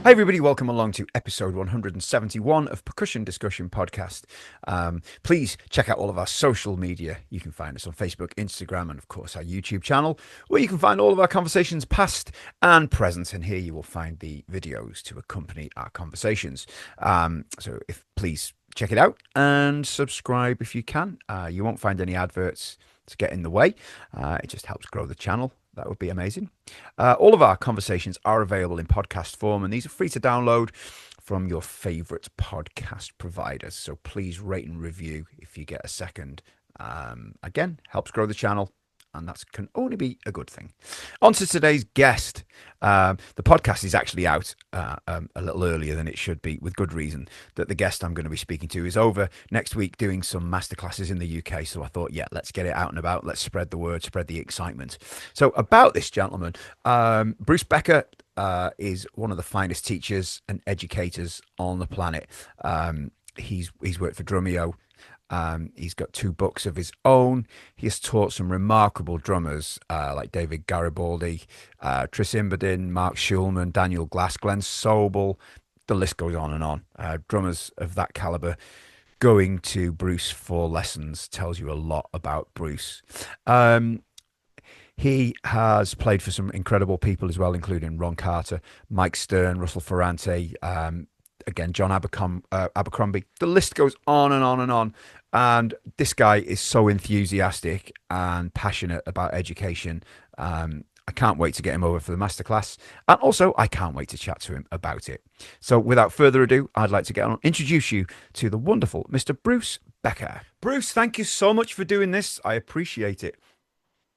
Hi, everybody. Welcome along to episode 171 of Percussion Discussion Podcast. Please check out all of our social media. You can find us on Facebook, Instagram, and of course our YouTube channel, where you can find all of our conversations past and present. And here you will find the videos to accompany our conversations. Please check it out and subscribe if you can. You won't find any adverts to get in the way. It just helps grow the channel. That would be amazing. All of our conversations are available in podcast form, and these are free to download from your favorite podcast providers. So please rate and review if you get a second. Again, helps grow the channel, and that can only be a good thing. On to today's guest. The podcast is actually out a little earlier than it should be, with good reason. That the guest I'm going to be speaking to is over next week doing some masterclasses in the UK. So I thought, yeah, let's get it out and about. Let's spread the word, spread the excitement. So about this gentleman, Bruce Becker is one of the finest teachers and educators on the planet. He's worked for Drumeo. He's got 2 books of his own. He has taught some remarkable drummers like David Garibaldi, Tris Imboden, Mark Schulman, Daniel Glass, Glen Sobel. The list goes on and on. Drummers of that caliber going to Bruce for lessons tells you a lot about Bruce. He has played for some incredible people as well, including Ron Carter, Mike Stern, Russell Ferrante, again, John Abercrombie. The list goes on and on and on. And this guy is so enthusiastic and passionate about education. I can't wait to get him over for the masterclass. And also, I can't wait to chat to him about it. So without further ado, I'd like to introduce you to the wonderful Mr. Bruce Becker. Bruce, thank you so much for doing this. I appreciate it.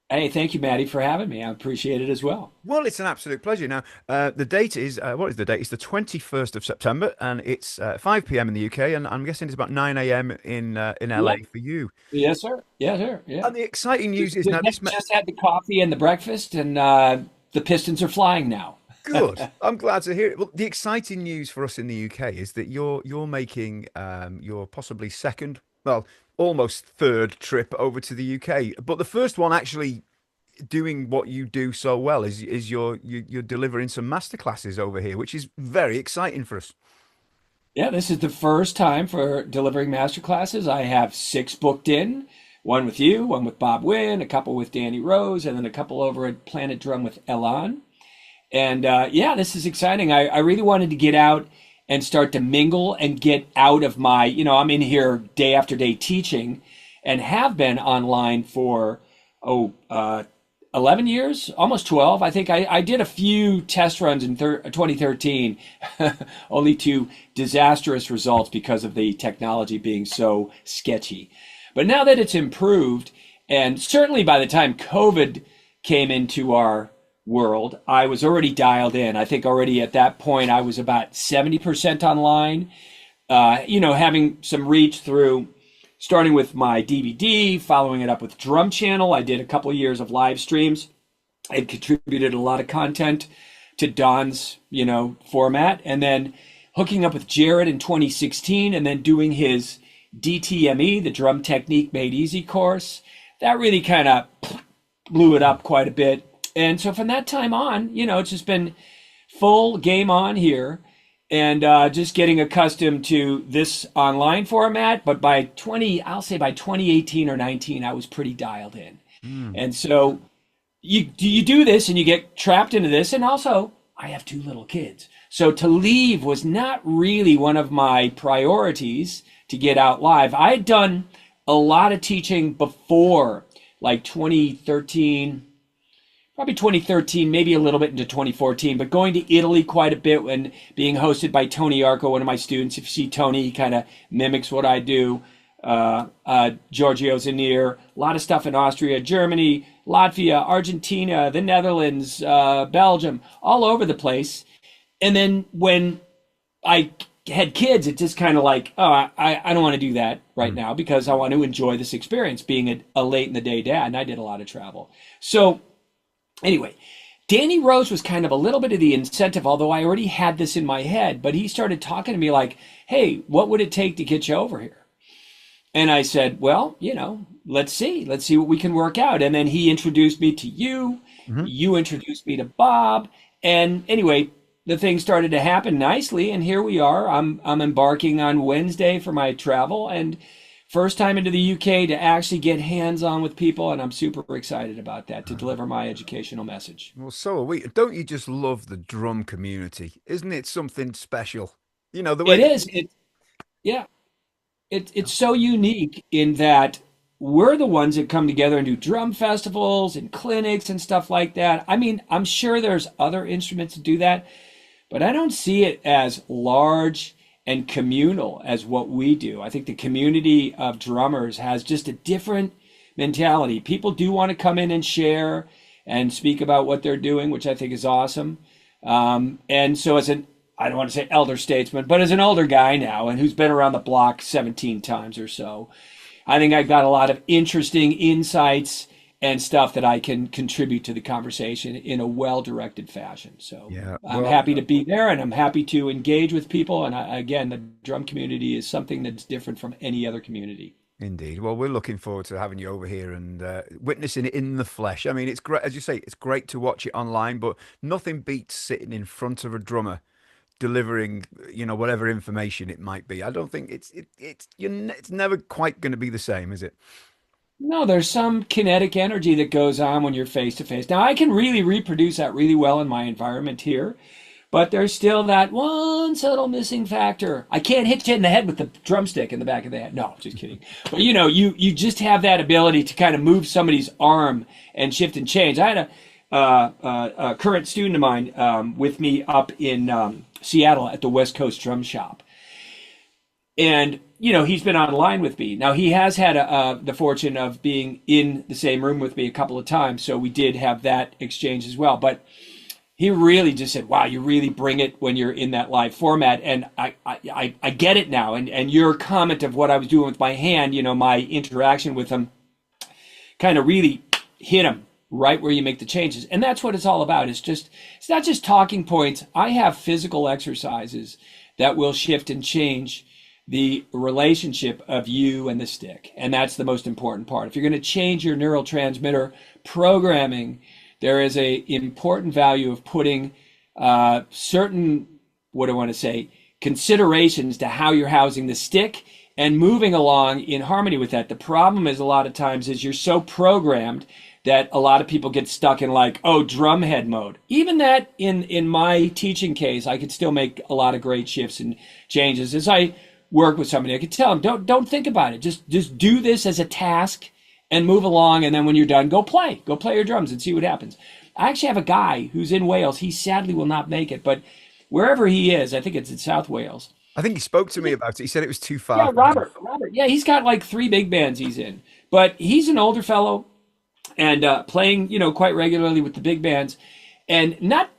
Hey, thank you, Maddie, for having me. I appreciate it as well. Well, it's an absolute pleasure. Now, the date is, what is the date? It's the 21st of September, and it's 5 p.m. in the UK, and I'm guessing it's about 9 a.m. in Yeah. LA for you. Yes, sir. Yes, sir. Yeah. And the exciting news is now Just had the coffee and the breakfast, and the Pistons are flying now. good. I'm glad to hear it. Well, the exciting news for us in the UK is that you're making your possibly second, well, almost third trip over to the UK, but the first one actually doing what you do so well is you're delivering some masterclasses over here, which is very exciting for us. Yeah, this is the first time for delivering master classes. I have 6 booked in, one with you, one with Bob Wynn, a couple with Danny Rose, and then a couple over at Planet Drum with Elan. And yeah, this is exciting. I really wanted to get out and start to mingle and get out of my, I'm in here day after day teaching and have been online for, 11 years, almost 12. I think I did a few test runs in 2013, only to disastrous results because of the technology being so sketchy. But now that it's improved, and certainly by the time COVID came into our world, I was already dialed in. I think already at that point, I was about 70% online, having some reach through starting with my DVD, following it up with Drum Channel. I did a couple of years of live streams. I contributed a lot of content to Don's, format, and then hooking up with Jared in 2016, and then doing his DTME, the Drum Technique Made Easy course. That really kind of blew it up quite a bit. And so from that time on, it's just been full game on here. And just getting accustomed to this online format. But I'll say by 2018 or 19, I was pretty dialed in. And so you do this and you get trapped into this. And also, I have 2 little kids. So to leave was not really one of my priorities to get out live. I had done a lot of teaching before, like 2013, probably 2013, maybe a little bit into 2014, but going to Italy quite a bit and being hosted by Tony Arco, one of my students. If you see Tony, he kind of mimics what I do. Giorgio Zanier, a lot of stuff in Austria, Germany, Latvia, Argentina, the Netherlands, Belgium, all over the place. And then when I had kids, it just kind of like, I don't want to do that right now because I want to enjoy this experience being a late in the day dad. And I did a lot of travel. So anyway, Danny Rose was kind of a little bit of the incentive, although I already had this in my head, but he started talking to me like, hey, what would it take to get you over here? And I said, well, let's see what we can work out. And then he introduced me to you. You introduced me to Bob. And anyway, the thing started to happen nicely, and here we are. I'm embarking on Wednesday for my travel, and first time into the UK to actually get hands-on with people, and I'm super excited about that to deliver my educational message. Well, so are we. Don't you just love the drum community? Isn't it something special? The It way. is. Yeah. It's so unique in that we're the ones that come together and do drum festivals and clinics and stuff like that. I mean, I'm sure there's other instruments that do that, but I don't see it as large and communal as what we do. I think the community of drummers has just a different mentality. People do want to come in and share and speak about what they're doing, which I think is awesome. And so I don't want to say elder statesman, but as an older guy now and who's been around the block 17 times or so, I think I've got a lot of interesting insights and stuff that I can contribute to the conversation in a well-directed fashion. So Yeah, I'm well, happy to be there, and I'm happy to engage with people. And again, the drum community is something that's different from any other community. indeed. Well, we're looking forward to having you over here and witnessing it in the flesh. I mean, it's great, as you say, it's great to watch it online, but nothing beats sitting in front of a drummer delivering, whatever information it might be. I don't think it's never quite going to be the same, is it? No, there's some kinetic energy that goes on when you're face to face. Now, I can really reproduce that really well in my environment here, but there's still that one subtle missing factor. I can't hit you in the head with the drumstick in the back of the head. No, just kidding. But you just have that ability to kind of move somebody's arm and shift and change. I had a current student of mine with me up in Seattle at the West Coast Drum Shop. And, he's been online with me. Now, he has had the fortune of being in the same room with me a couple of times. So we did have that exchange as well. But he really just said, wow, you really bring it when you're in that live format. And I get it now. And your comment of what I was doing with my hand, my interaction with him kind of really hit him right where you make the changes. And that's what it's all about. It's not just talking points. I have physical exercises that will shift and change the relationship of you and the stick. And that's the most important part. If you're going to change your neurotransmitter programming, there is a important value of putting certain, what do I want to say, considerations to how you're housing the stick and moving along in harmony with that. The problem is a lot of times is you're so programmed that a lot of people get stuck in like, oh, drumhead mode. Even that in my teaching case, I could still make a lot of great shifts and changes. As I work with somebody, I could tell them, don't think about it. Just do this as a task and move along. And then when you're done, go play your drums and see what happens. I actually have a guy who's in Wales. He sadly will not make it, but wherever he is, I think it's in South Wales. I think he spoke to me about it. He said it was too far. Yeah, Robert. Yeah, he's got like 3 big bands he's in, but he's an older fellow and playing, quite regularly with the big bands, and not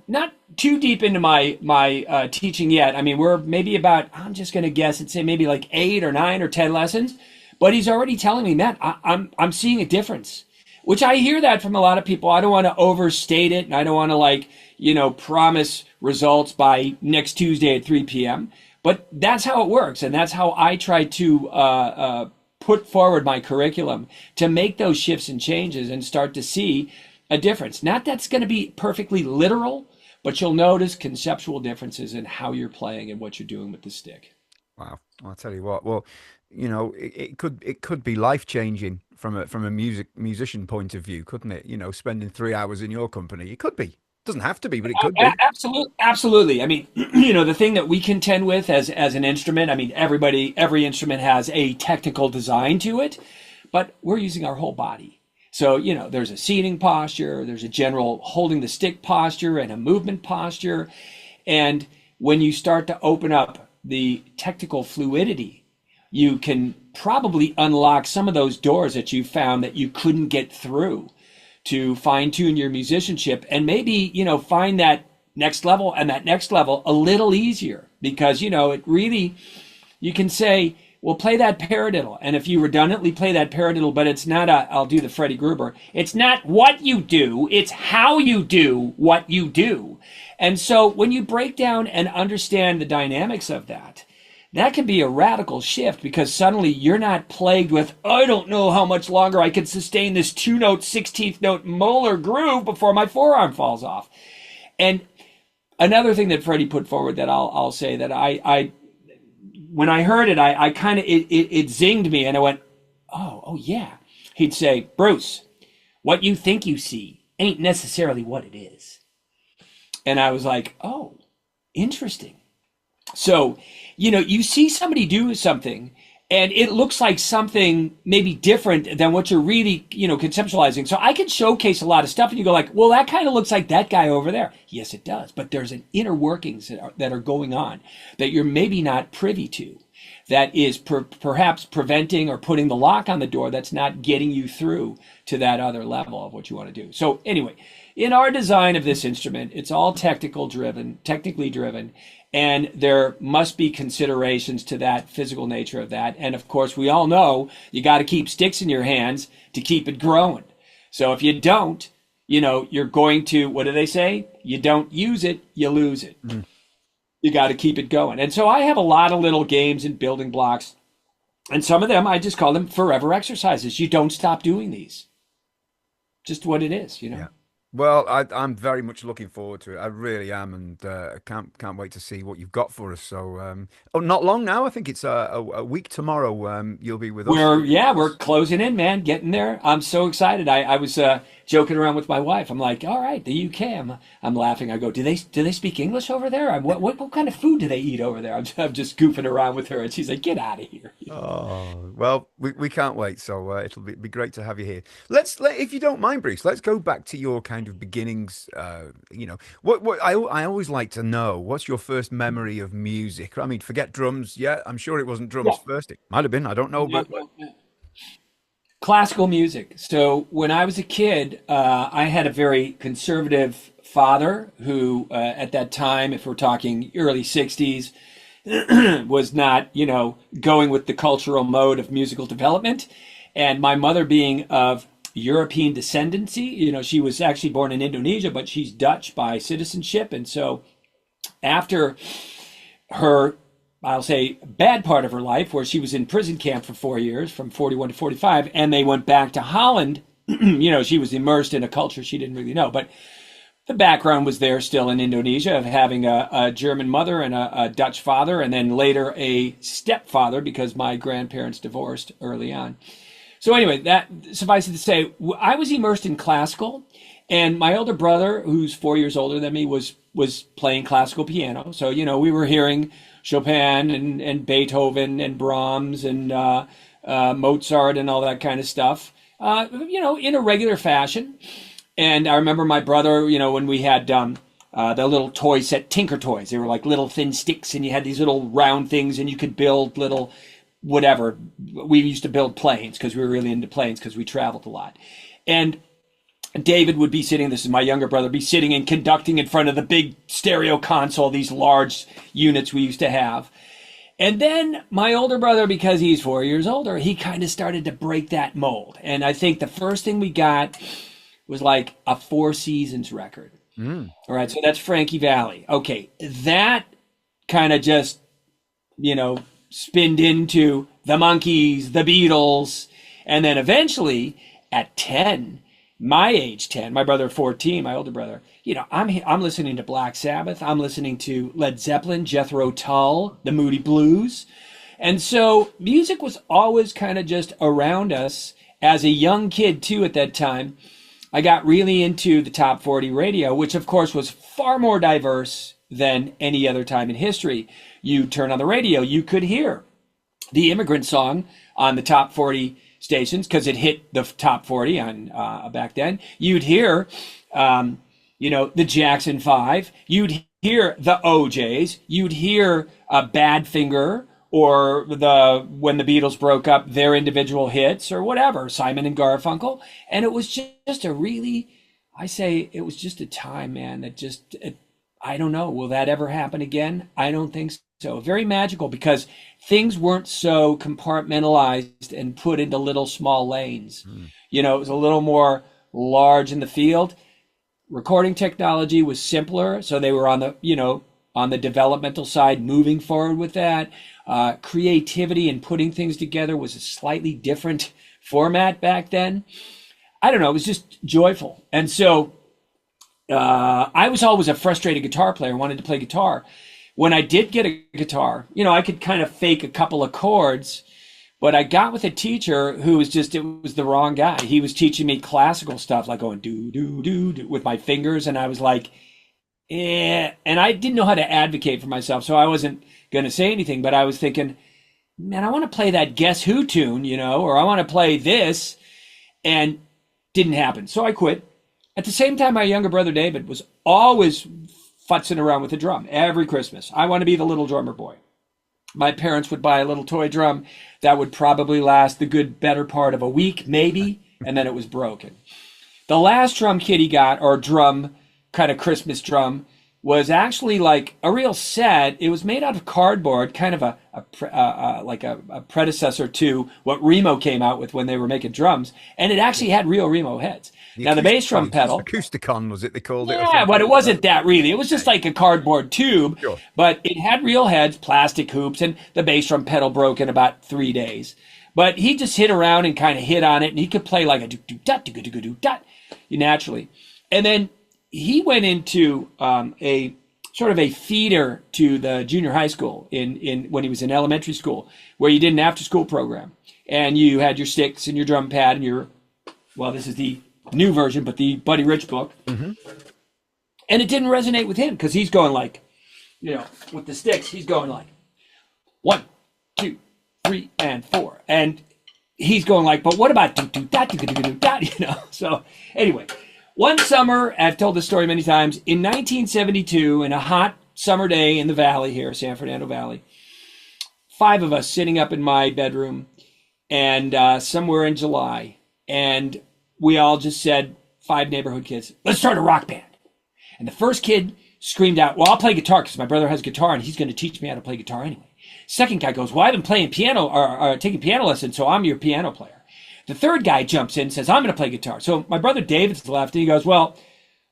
too deep into my teaching yet. I mean, we're maybe about, I'm just going to guess and say maybe like 8 or 9 or 10 lessons, but he's already telling me, Matt, I'm seeing a difference, which I hear that from a lot of people. I don't want to overstate it, and I don't want to promise results by next Tuesday at 3 p.m. But that's how it works, and that's how I try to put forward my curriculum to make those shifts and changes and start to see a difference. Not that's going to be perfectly literal, but you'll notice conceptual differences in how you're playing and what you're doing with the stick. Wow. Well, I'll tell you what. Well, it could be life changing from a musician point of view, couldn't it? Spending 3 hours in your company. It could be. Doesn't have to be, but it could be. Absolutely. I mean, the thing that we contend with as an instrument, I mean, every instrument has a technical design to it, but we're using our whole body. So, there's a seating posture, there's a general holding the stick posture and a movement posture. And when you start to open up the technical fluidity, you can probably unlock some of those doors that you found that you couldn't get through to fine tune your musicianship and maybe, find that next level and that next level a little easier because, it really, you can say, well, play that paradiddle. And if you redundantly play that paradiddle, but it's not I'll do the Freddie Gruber. It's not what you do, it's how you do what you do. And so when you break down and understand the dynamics of that, that can be a radical shift because suddenly you're not plagued with, I don't know how much longer I can sustain this 2-note, 16th note molar groove before my forearm falls off. And another thing that Freddie put forward that I'll say that I when I heard it, I kind of, it zinged me, and I went, oh yeah. He'd say, Bruce, what you think you see ain't necessarily what it is. And I was like, oh, interesting. So, you see somebody do something and it looks like something maybe different than what you're really, conceptualizing. So I can showcase a lot of stuff and you go like, well, that kind of looks like that guy over there. Yes, it does. But there's an inner workings that are going on that you're maybe not privy to, that is perhaps preventing or putting the lock on the door that's not getting you through to that other level of what you want to do. So anyway, in our design of this instrument, it's all technically driven, and there must be considerations to that physical nature of that. And of course, we all know you got to keep sticks in your hands to keep it growing. So if you don't, you're going to, what do they say? You don't use it, you lose it. Mm. You got to keep it going. And so I have a lot of little games and building blocks, and some of them, I just call them forever exercises. You don't stop doing these. Just what it is, Yeah. Well, I'm very much looking forward to it. I really am, and can't wait to see what you've got for us. So, not long now. I think it's a week tomorrow. You'll be with us. We're closing in, man. Getting there. I'm so excited. I was joking around with my wife. I'm like, all right, the UK. I'm laughing. I go, do they speak English over there? What kind of food do they eat over there? I'm just goofing around with her, and she's like, get out of here. Oh, well, we can't wait. So it'll be great to have you here. If you don't mind, Bruce, let's go back to your kind of beginnings. What I always like to know, what's your first memory of music? I mean, forget drums. Yeah, I'm sure it wasn't drums first. It might have been. I don't know, but. Classical music. So when I was a kid, I had a very conservative father who, at that time, if we're talking early 60s, was not, going with the cultural mode of musical development. And my mother being of European descendancy, she was actually born in Indonesia, but she's Dutch by citizenship. And so after her, I'll say, bad part of her life, where she was in prison camp for 4 years, from 41 to 45, and they went back to Holland, she was immersed in a culture she didn't really know. But the background was there still in Indonesia of having a German mother and a Dutch father, and then later a stepfather because my grandparents divorced early on. So anyway, that suffice it to say, I was immersed in classical, and my older brother, who's 4 years older than me, was playing classical piano. So, we were hearing Chopin and Beethoven and Brahms and Mozart and all that kind of stuff, in a regular fashion. And I remember my brother, when we had the little toy set, Tinker Toys. They were like little thin sticks, and you had these little round things, and you could build little whatever. We used to build planes because we were really into planes because we traveled a lot. And David would be sitting, this is my younger brother, be sitting and conducting in front of the big stereo console, these large units we used to have. And then my older brother, because he's 4 years older, he kind of started to break that mold. And I think the first thing we got was like a Four Seasons record. Mm. All right, so that's Frankie Valli. Okay, that kind of just, spinned into the Monkees, the Beatles, and then eventually at 10, my age 10, my brother 14, my older brother, I'm listening to Black Sabbath, I'm listening to Led Zeppelin, Jethro Tull, the Moody Blues. And so music was always kind of just around us. As a young kid too at that time, I got really into the top 40 radio, which of course was far more diverse than any other time in history. You turn on the radio, you could hear the Immigrant Song on the top 40 stations because it hit the top 40 on back then. You'd hear, the Jackson 5. You'd hear the OJs. You'd hear Badfinger, or when the Beatles broke up, their individual hits, or whatever, Simon and Garfunkel. And it was just it was just a time, man, that I don't know, will that ever happen again? I don't think so. Very magical because things weren't so compartmentalized and put into little small lanes. Mm. It was a little more large in the field. Recording technology was simpler, so they were on the developmental side, moving forward with that. Creativity and putting things together was a slightly different format back then. I don't know, it was just joyful. And so I was always a frustrated guitar player, wanted to play guitar. When I did get a guitar, I could kind of fake a couple of chords, but I got with a teacher who was it was the wrong guy. He was teaching me classical stuff, like going do, do, do, do with my fingers. And I was like, and I didn't know how to advocate for myself. So I wasn't going to say anything, but I was thinking, man, I want to play that Guess Who tune, or I want to play this, and didn't happen. So I quit. At the same time, my younger brother David was always futzing around with the drum every Christmas. I want to be the little drummer boy. My parents would buy a little toy drum that would probably last the better part of a week, maybe, and then it was broken. The last drum kit he got, or drum, kind of Christmas drum, was actually like a real set. It was made out of cardboard, kind of a predecessor to what Remo came out with when they were making drums, and it actually had real Remo heads. Now the bass drum pedal, Acousticon was it they called it? Yeah, but it wasn't that really. It was just like a cardboard tube, Sure. But it had real heads, plastic hoops, and the bass drum pedal broke in about 3 days. But he just hit around and kind of hit on it, and he could play like a do-do-dot, naturally. And then he went into a sort of a feeder to the junior high school in when he was in elementary school, where you did an after-school program, and you had your sticks and your drum pad and this is the new version, but the Buddy Rich book. Mm-hmm. And it didn't resonate with him because he's going like, with the sticks, he's going like 1, 2, 3, and 4. And he's going like, but what about do-do-dot? So anyway, one summer, I've told this story many times, in 1972, in a hot summer day in the valley here, San Fernando Valley, 5 of us sitting up in my bedroom, and somewhere in July, and we all just said, 5 neighborhood kids, let's start a rock band. And the first kid screamed out, well, I'll play guitar because my brother has guitar and he's going to teach me how to play guitar anyway. Second guy goes, well, I've been playing piano or taking piano lessons, so I'm your piano player. The third guy jumps in and says, I'm going to play guitar. So my brother David's left and he goes, well,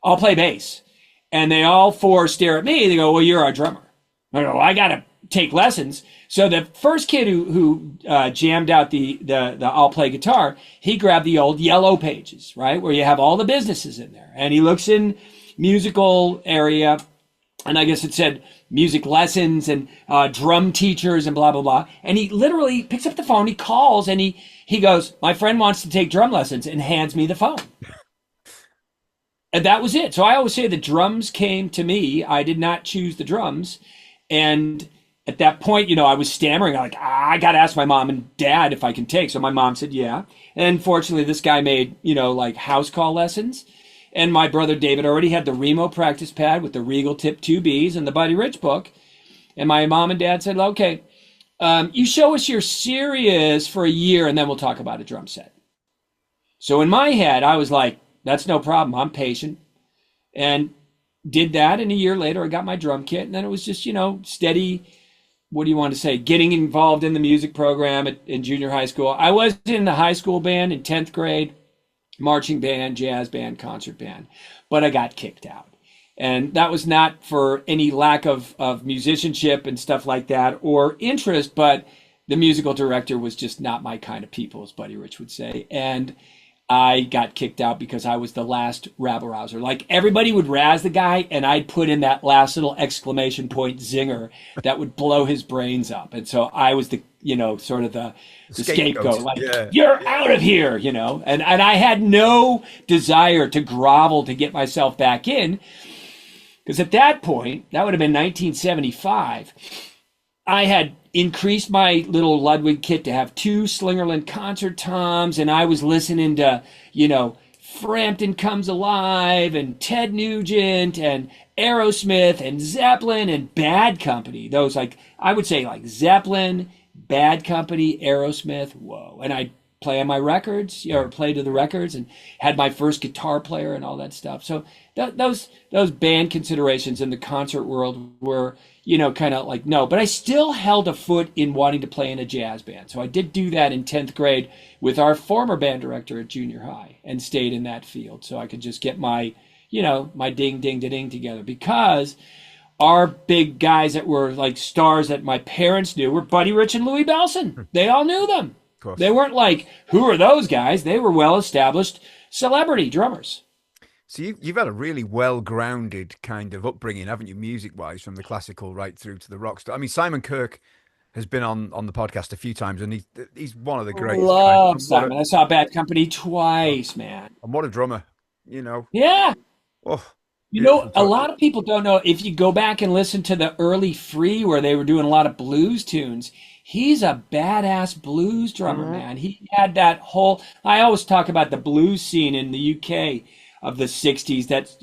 I'll play bass. And they all 4 stare at me. They go, well, you're our drummer. I go, I got to take lessons. So the first kid who jammed out the I'll play guitar, he grabbed the old yellow pages, right, where you have all the businesses in there. And he looks in musical area, and I guess it said music lessons and drum teachers and blah, blah, blah. And he literally picks up the phone, he calls, and he goes, my friend wants to take drum lessons, and hands me the phone. And that was it. So I always say the drums came to me. I did not choose the drums. And at that point, I was stammering, like, I got to ask my mom and dad if I can take. So my mom said, yeah. And fortunately, this guy made, like house call lessons. And my brother David already had the Remo practice pad with the Regal Tip 2Bs and the Buddy Rich book. And my mom and dad said, okay, you show us you're serious for a year and then we'll talk about a drum set. So in my head, I was like, that's no problem. I'm patient. And did that. And a year later, I got my drum kit. And then it was just, steady, what do you want to say, getting involved in the music program in junior high school. I was in the high school band in 10th grade, marching band, jazz band, concert band, but I got kicked out. And that was not for any lack of musicianship and stuff like that or interest, but the musical director was just not my kind of people, as Buddy Rich would say. And I got kicked out because I was the last rabble-rouser. Like, everybody would razz the guy, and I'd put in that last little exclamation point zinger that would blow his brains up. And so I was the, sort of the scapegoat. Like, you're out of here, And I had no desire to grovel to get myself back in. Because at that point, that would have been 1975, I had increased my little Ludwig kit to have 2 Slingerland concert toms, and I was listening to, Frampton Comes Alive and Ted Nugent and Aerosmith and Zeppelin and Bad Company. Those, like, I would say, like, Zeppelin, Bad Company, Aerosmith, whoa. And I'd play on my records, or play to the records, and had my first guitar player and all that stuff. So those band considerations in the concert world were, kind of like, no. But I still held a foot in wanting to play in a jazz band. So I did do that in 10th grade with our former band director at junior high and stayed in that field. So I could just get my, my ding, ding, ding together. Because our big guys that were like stars that my parents knew were Buddy Rich and Louis Bellson. They all knew them. They weren't like, who are those guys? They were well-established celebrity drummers. So you've had a really well-grounded kind of upbringing, haven't you, music-wise, from the classical right through to the rock stuff. I mean, Simon Kirk has been on the podcast a few times, and he's one of the greatest guys. Love Simon. I saw Bad Company twice, man. And what a drummer, you know. Yeah. Oh, You beautiful know, a touch. lot of people don't know if you go back and listen to the early Free where they were doing a lot of blues tunes. He's a badass blues drummer, Mhm. man. He had that whole, I always talk about the blues scene in the UK of the 60s that,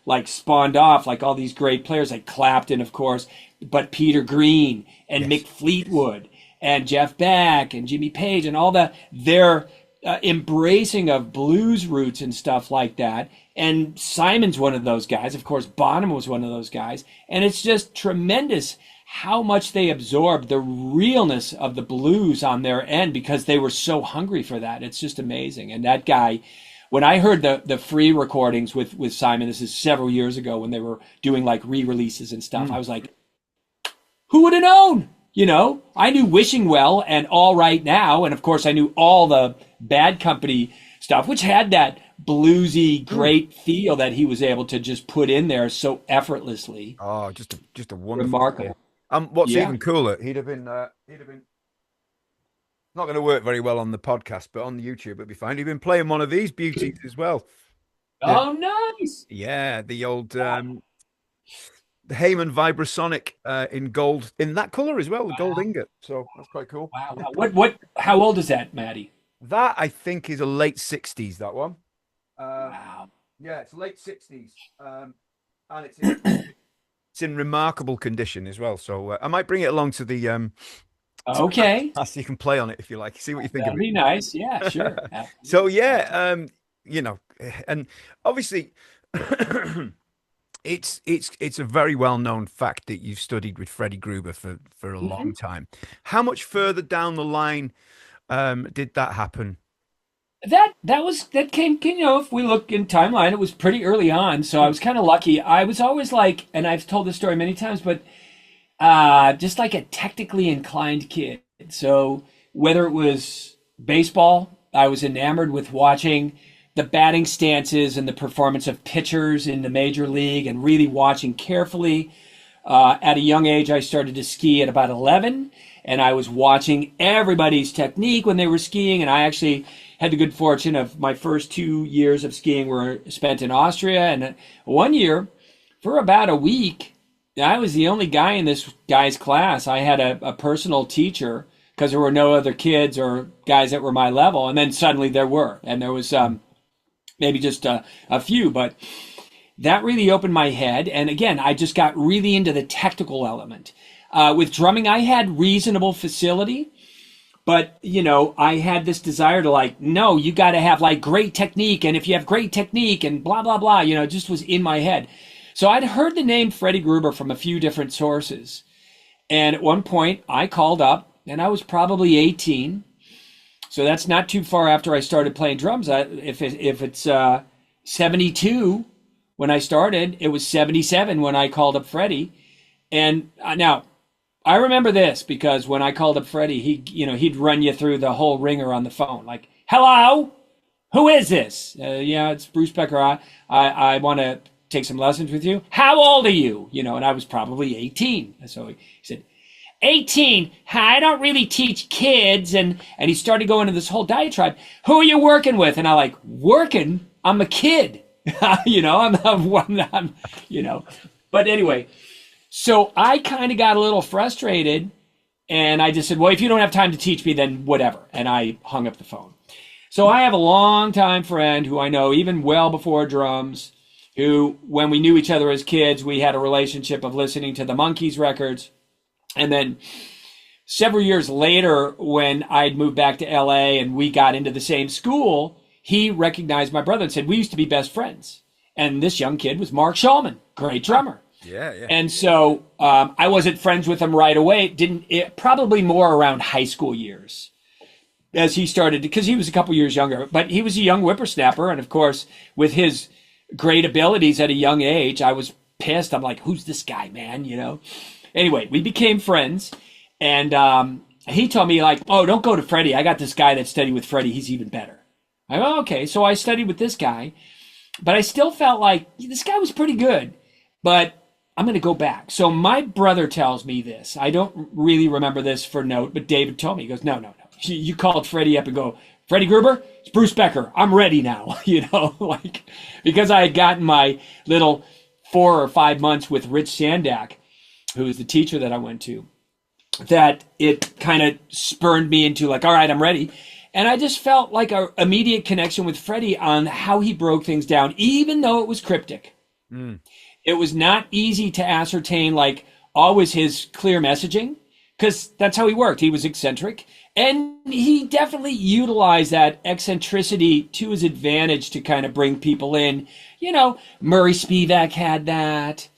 like spawned off like all these great players like Clapton, of course, but Peter Green and Yes. Mick Fleetwood and Jeff Beck and Jimmy Page and all their embracing of blues roots and stuff like that. And Simon's one of those guys. Of course, Bonham was one of those guys. And it's just tremendous how much they absorbed the realness of the blues on their end because they were so hungry for that. It's just amazing. And that guy, when I heard the Free recordings with Simon, this is several years ago when they were doing like re-releases and stuff, I was like, who would have known? I knew Wishing Well and All Right Now. And of course, I knew all the Bad Company stuff, which had that bluesy, great feel that he was able to just put in there so effortlessly. Oh, just a wonderful. Remarkable. What's Yeah. even cooler, he'd have been not going to work very well on the podcast, but on the YouTube it'd be fine. He'd been playing one of these beauties as well. Oh, nice. Yeah, the old the Heyman Vibrasonic in gold, in that color as well, the gold ingot. So that's quite cool. Wow. How old is that, Maddie? That I think is a late 60s, that one. Wow. Yeah, it's late 60s. And it's in remarkable condition as well. So I might bring it along to the Okay. so you can play on it if you like. See what you think That'd of be it. nice. Yeah, sure. So yeah, and obviously it's a very well-known fact that you've studied with Freddie Gruber for a long time. How much further down the line did that happen? That came, if we look in timeline, it was pretty early on. So I was kind of lucky. I was always like, and I've told this story many times, but just like a technically inclined kid. So whether it was baseball, I was enamored with watching the batting stances and the performance of pitchers in the major league and really watching carefully. At a young age, I started to ski at about 11, and I was watching everybody's technique when they were skiing. And I actually had the good fortune of my first 2 years of skiing were spent in Austria. And one year, for about a week, I was the only guy in this guy's class. I had a personal teacher because there were no other kids or guys that were my level. And then suddenly there were. And there was maybe just a few. But that really opened my head. And again, I just got really into the technical element. With drumming, I had reasonable facility. But, I had this desire to no, you got to have great technique. And if you have great technique and blah, blah, blah, it just was in my head. So I'd heard the name Freddie Gruber from a few different sources. And at one point I called up and I was probably 18. So that's not too far after I started playing drums. If it's 72 when I started, it was 77 when I called up Freddie. And now I remember this because when I called up Freddie, he'd run you through the whole ringer on the phone. Like, hello, who is this? Yeah, it's Bruce Becker. I want to take some lessons with you. How old are you? And I was probably 18. So he said, 18. I don't really teach kids. And he started going into this whole diatribe. Who are you working with? And I working? I'm a kid. I'm. But anyway. So I kind of got a little frustrated and I just said, well, if you don't have time to teach me, then whatever. And I hung up the phone. So I have a longtime friend who I know even well before drums, who when we knew each other as kids, we had a relationship of listening to the Monkees records. And then several years later, when I'd moved back to LA and we got into the same school, he recognized my brother and said, we used to be best friends. And this young kid was Mark Schulman, great drummer. Yeah. And so I wasn't friends with him right away. Probably more around high school years as he started, because he was a couple years younger, but he was a young whippersnapper. And of course, with his great abilities at a young age, I was pissed. I'm like, who's this guy, man? Anyway, we became friends. And he told me oh, don't go to Freddie. I got this guy that studied with Freddie. He's even better. I go, okay. So I studied with this guy. but I still felt like this guy was pretty good, but I'm going to go back. So my brother tells me this. I don't really remember this for note, but David told me, he goes, no. You called Freddie up and go, Freddie Gruber, it's Bruce Becker. I'm ready now, like, because I had gotten my little 4 or 5 months with Rich Sandak, who was the teacher that I went to, that it kind of spurned me into like, all right, I'm ready. And I just felt like an immediate connection with Freddie on how he broke things down, even though it was cryptic. It was not easy to ascertain, like, always his clear messaging, because that's how he worked. He was eccentric, and he definitely utilized that eccentricity to his advantage to kind of bring people in. Murray Spivak had that.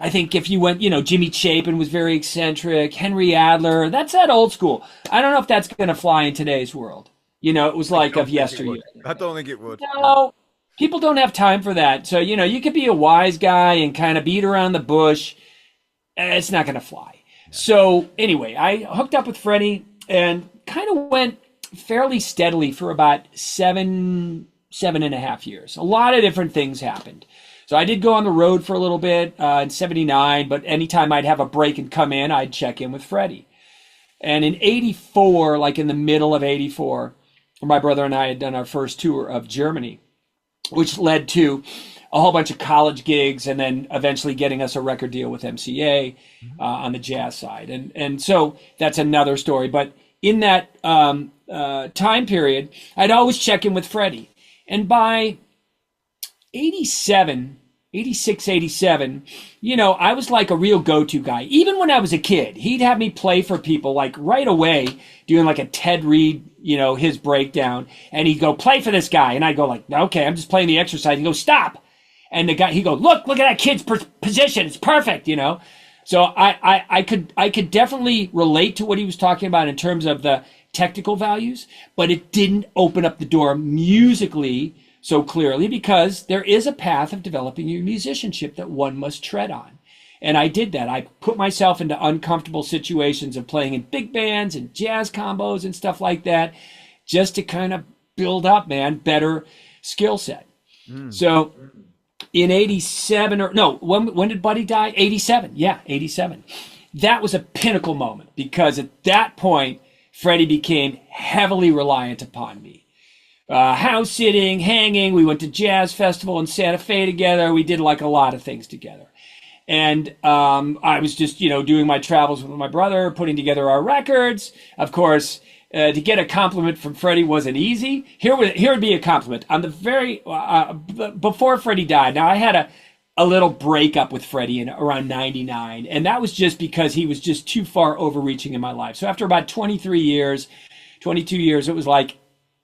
I think if you went, Jimmy Chapin was very eccentric. Henry Adler, that's that old school. I don't know if that's going to fly in today's world. It was like of yesteryear. I don't think it would. No, people don't have time for that. So, you could be a wise guy and kind of beat around the bush. It's not going to fly. No. So anyway, I hooked up with Freddie and kind of went fairly steadily for about 7.5 years. A lot of different things happened. So I did go on the road for a little bit in 79, but anytime I'd have a break and come in, I'd check in with Freddie. And in 84, like in the middle of 84, my brother and I had done our first tour of Germany, which led to a whole bunch of college gigs and then eventually getting us a record deal with MCA on the jazz side. And so that's another story. But in that time period, I'd always check in with Freddie. And by 86, 87, I was like a real go-to guy. Even when I was a kid, he'd have me play for people like right away, doing like a Ted Reed, his breakdown. And he'd go, play for this guy. And I'd go like, okay, I'm just playing the exercise. He'd go, stop. And the guy, he'd go, look at that kid's position. It's perfect, So I could definitely relate to what he was talking about in terms of the technical values, but it didn't open up the door musically so clearly, because there is a path of developing your musicianship that one must tread on. And I did that. I put myself into uncomfortable situations of playing in big bands and jazz combos and stuff like that, just to kind of build up, better skill set. So in 87, when did Buddy die? 87. Yeah, 87. That was a pinnacle moment, because at that point, Freddie became heavily reliant upon me. House sitting, hanging. We went to jazz festival in Santa Fe together. We did like a lot of things together. And I was just, doing my travels with my brother, putting together our records. Of course, to get a compliment from Freddie wasn't easy. Here would be a compliment. On the very, before Freddie died, now I had a little breakup with Freddie in around 99. And that was just because he was just too far overreaching in my life. So after about 22 years, it was like,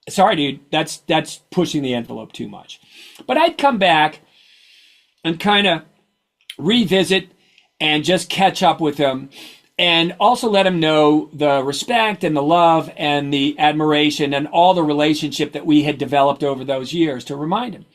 sorry, dude, that's pushing the envelope too much. But I'd come back and kind of revisit and just catch up with him, and also let him know the respect and the love and the admiration and all the relationship that we had developed over those years, to remind him.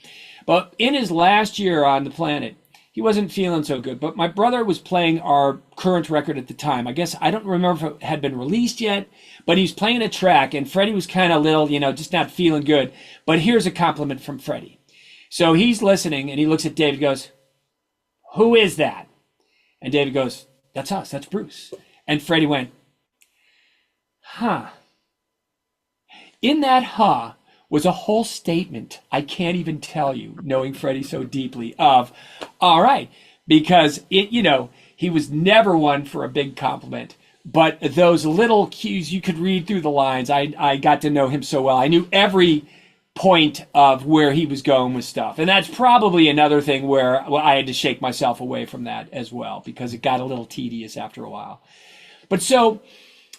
But in his last year on the planet, he wasn't feeling so good. But my brother was playing our current record at the time. I guess I don't remember if it had been released yet, but he was playing a track, and Freddie was kind of little, just not feeling good. But here's a compliment from Freddie. So he's listening, and he looks at David and goes, who is that? And David goes, that's us, that's Bruce. And Freddie went, huh. In that huh was a whole statement I can't even tell you, knowing Freddie so deeply, of, all right, because he was never one for a big compliment, but those little cues you could read through the lines, I got to know him so well. I knew every point of where he was going with stuff. And that's probably another thing where I had to shake myself away from that as well, because it got a little tedious after a while. But so,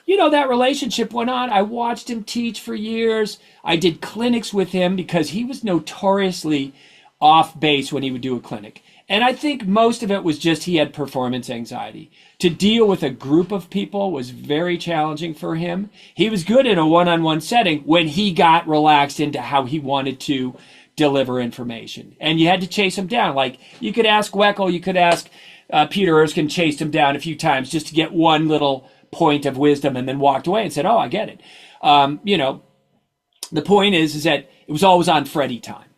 that relationship went on. I watched him teach for years. I did clinics with him because he was notoriously off base when he would do a clinic. And I think most of it was just he had performance anxiety. To deal with a group of people was very challenging for him. He was good in a one-on-one setting when he got relaxed into how he wanted to deliver information. And you had to chase him down. Like, you could ask Weckl, you could ask Peter Erskine, chased him down a few times just to get one little point of wisdom, and then walked away and said, oh, I get it. The point is that it was always on Freddie time.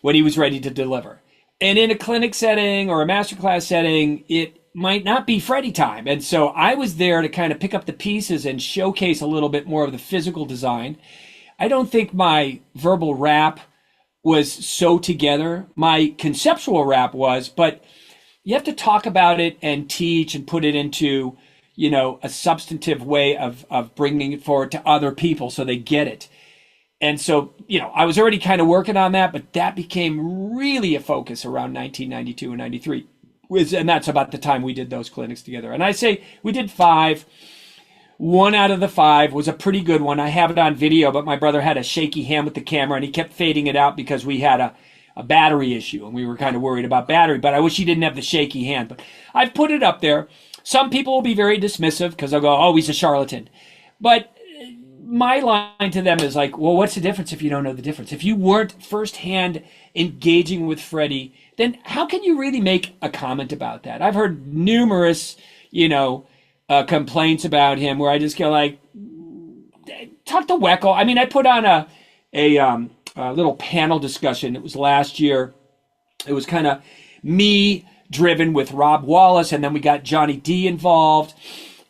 when he was ready to deliver. And in a clinic setting or a masterclass setting, it might not be Freddie time. And so I was there to kind of pick up the pieces and showcase a little bit more of the physical design. I don't think my verbal rap was so together. My conceptual rap was, but you have to talk about it and teach and put it into, you know, a substantive way of bringing it forward to other people so they get it. And so, you know, I was already kind of working on that, but that became really a focus around 1992 and 93. And that's about the time we did those clinics together. And I say we did 5. 1 out of the 5 was a pretty good one. I have it on video, but my brother had a shaky hand with the camera and he kept fading it out because we had a battery issue and we were kind of worried about battery, but I wish he didn't have the shaky hand. But I've put it up there. Some people will be very dismissive because they'll go, oh, he's a charlatan. But my line to them is like, well, what's the difference if you don't know the difference? If you weren't firsthand engaging with Freddie, then how can you really make a comment about that? I've heard numerous, you know, complaints about him where I just go like, talk to Weckl. I mean, I put on a little panel discussion. It was last year. It was kind of me driven with Rob Wallace, and then we got Johnny D involved.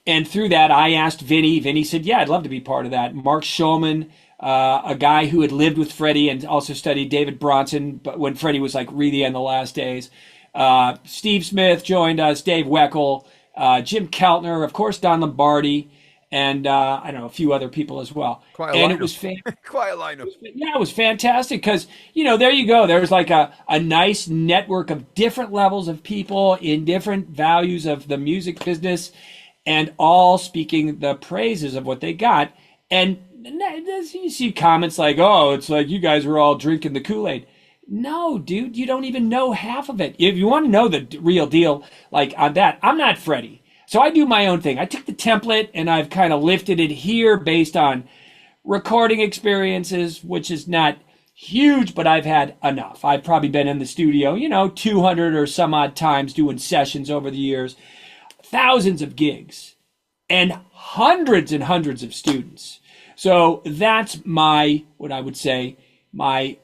And through that, I asked Vinny. Vinny said, yeah, I'd love to be part of that. Mark Schulman, a guy who had lived with Freddie and also studied David Bronson, but when Freddie was like really in the last days. Steve Smith joined us, Dave Weckl, Jim Keltner, of course, Don Lombardi, and I don't know, a few other people as well. Quite a and lineup. It was Quite a lineup. Yeah, it was fantastic because, you know, there you go. There's like a nice network of different levels of people in different values of the music business and all speaking the praises of what they got. And you see comments like, oh, it's like you guys were all drinking the Kool-Aid. No, dude, you don't even know half of it. If you want to know the real deal, like on that, I'm not Freddie. So I do my own thing. I took the template and I've kind of lifted it here based on recording experiences, which is not huge, but I've had enough. I've probably been in the studio, you know, 200 or some odd times doing sessions over the years, thousands of gigs, and hundreds of students. So that's my, what I would say, my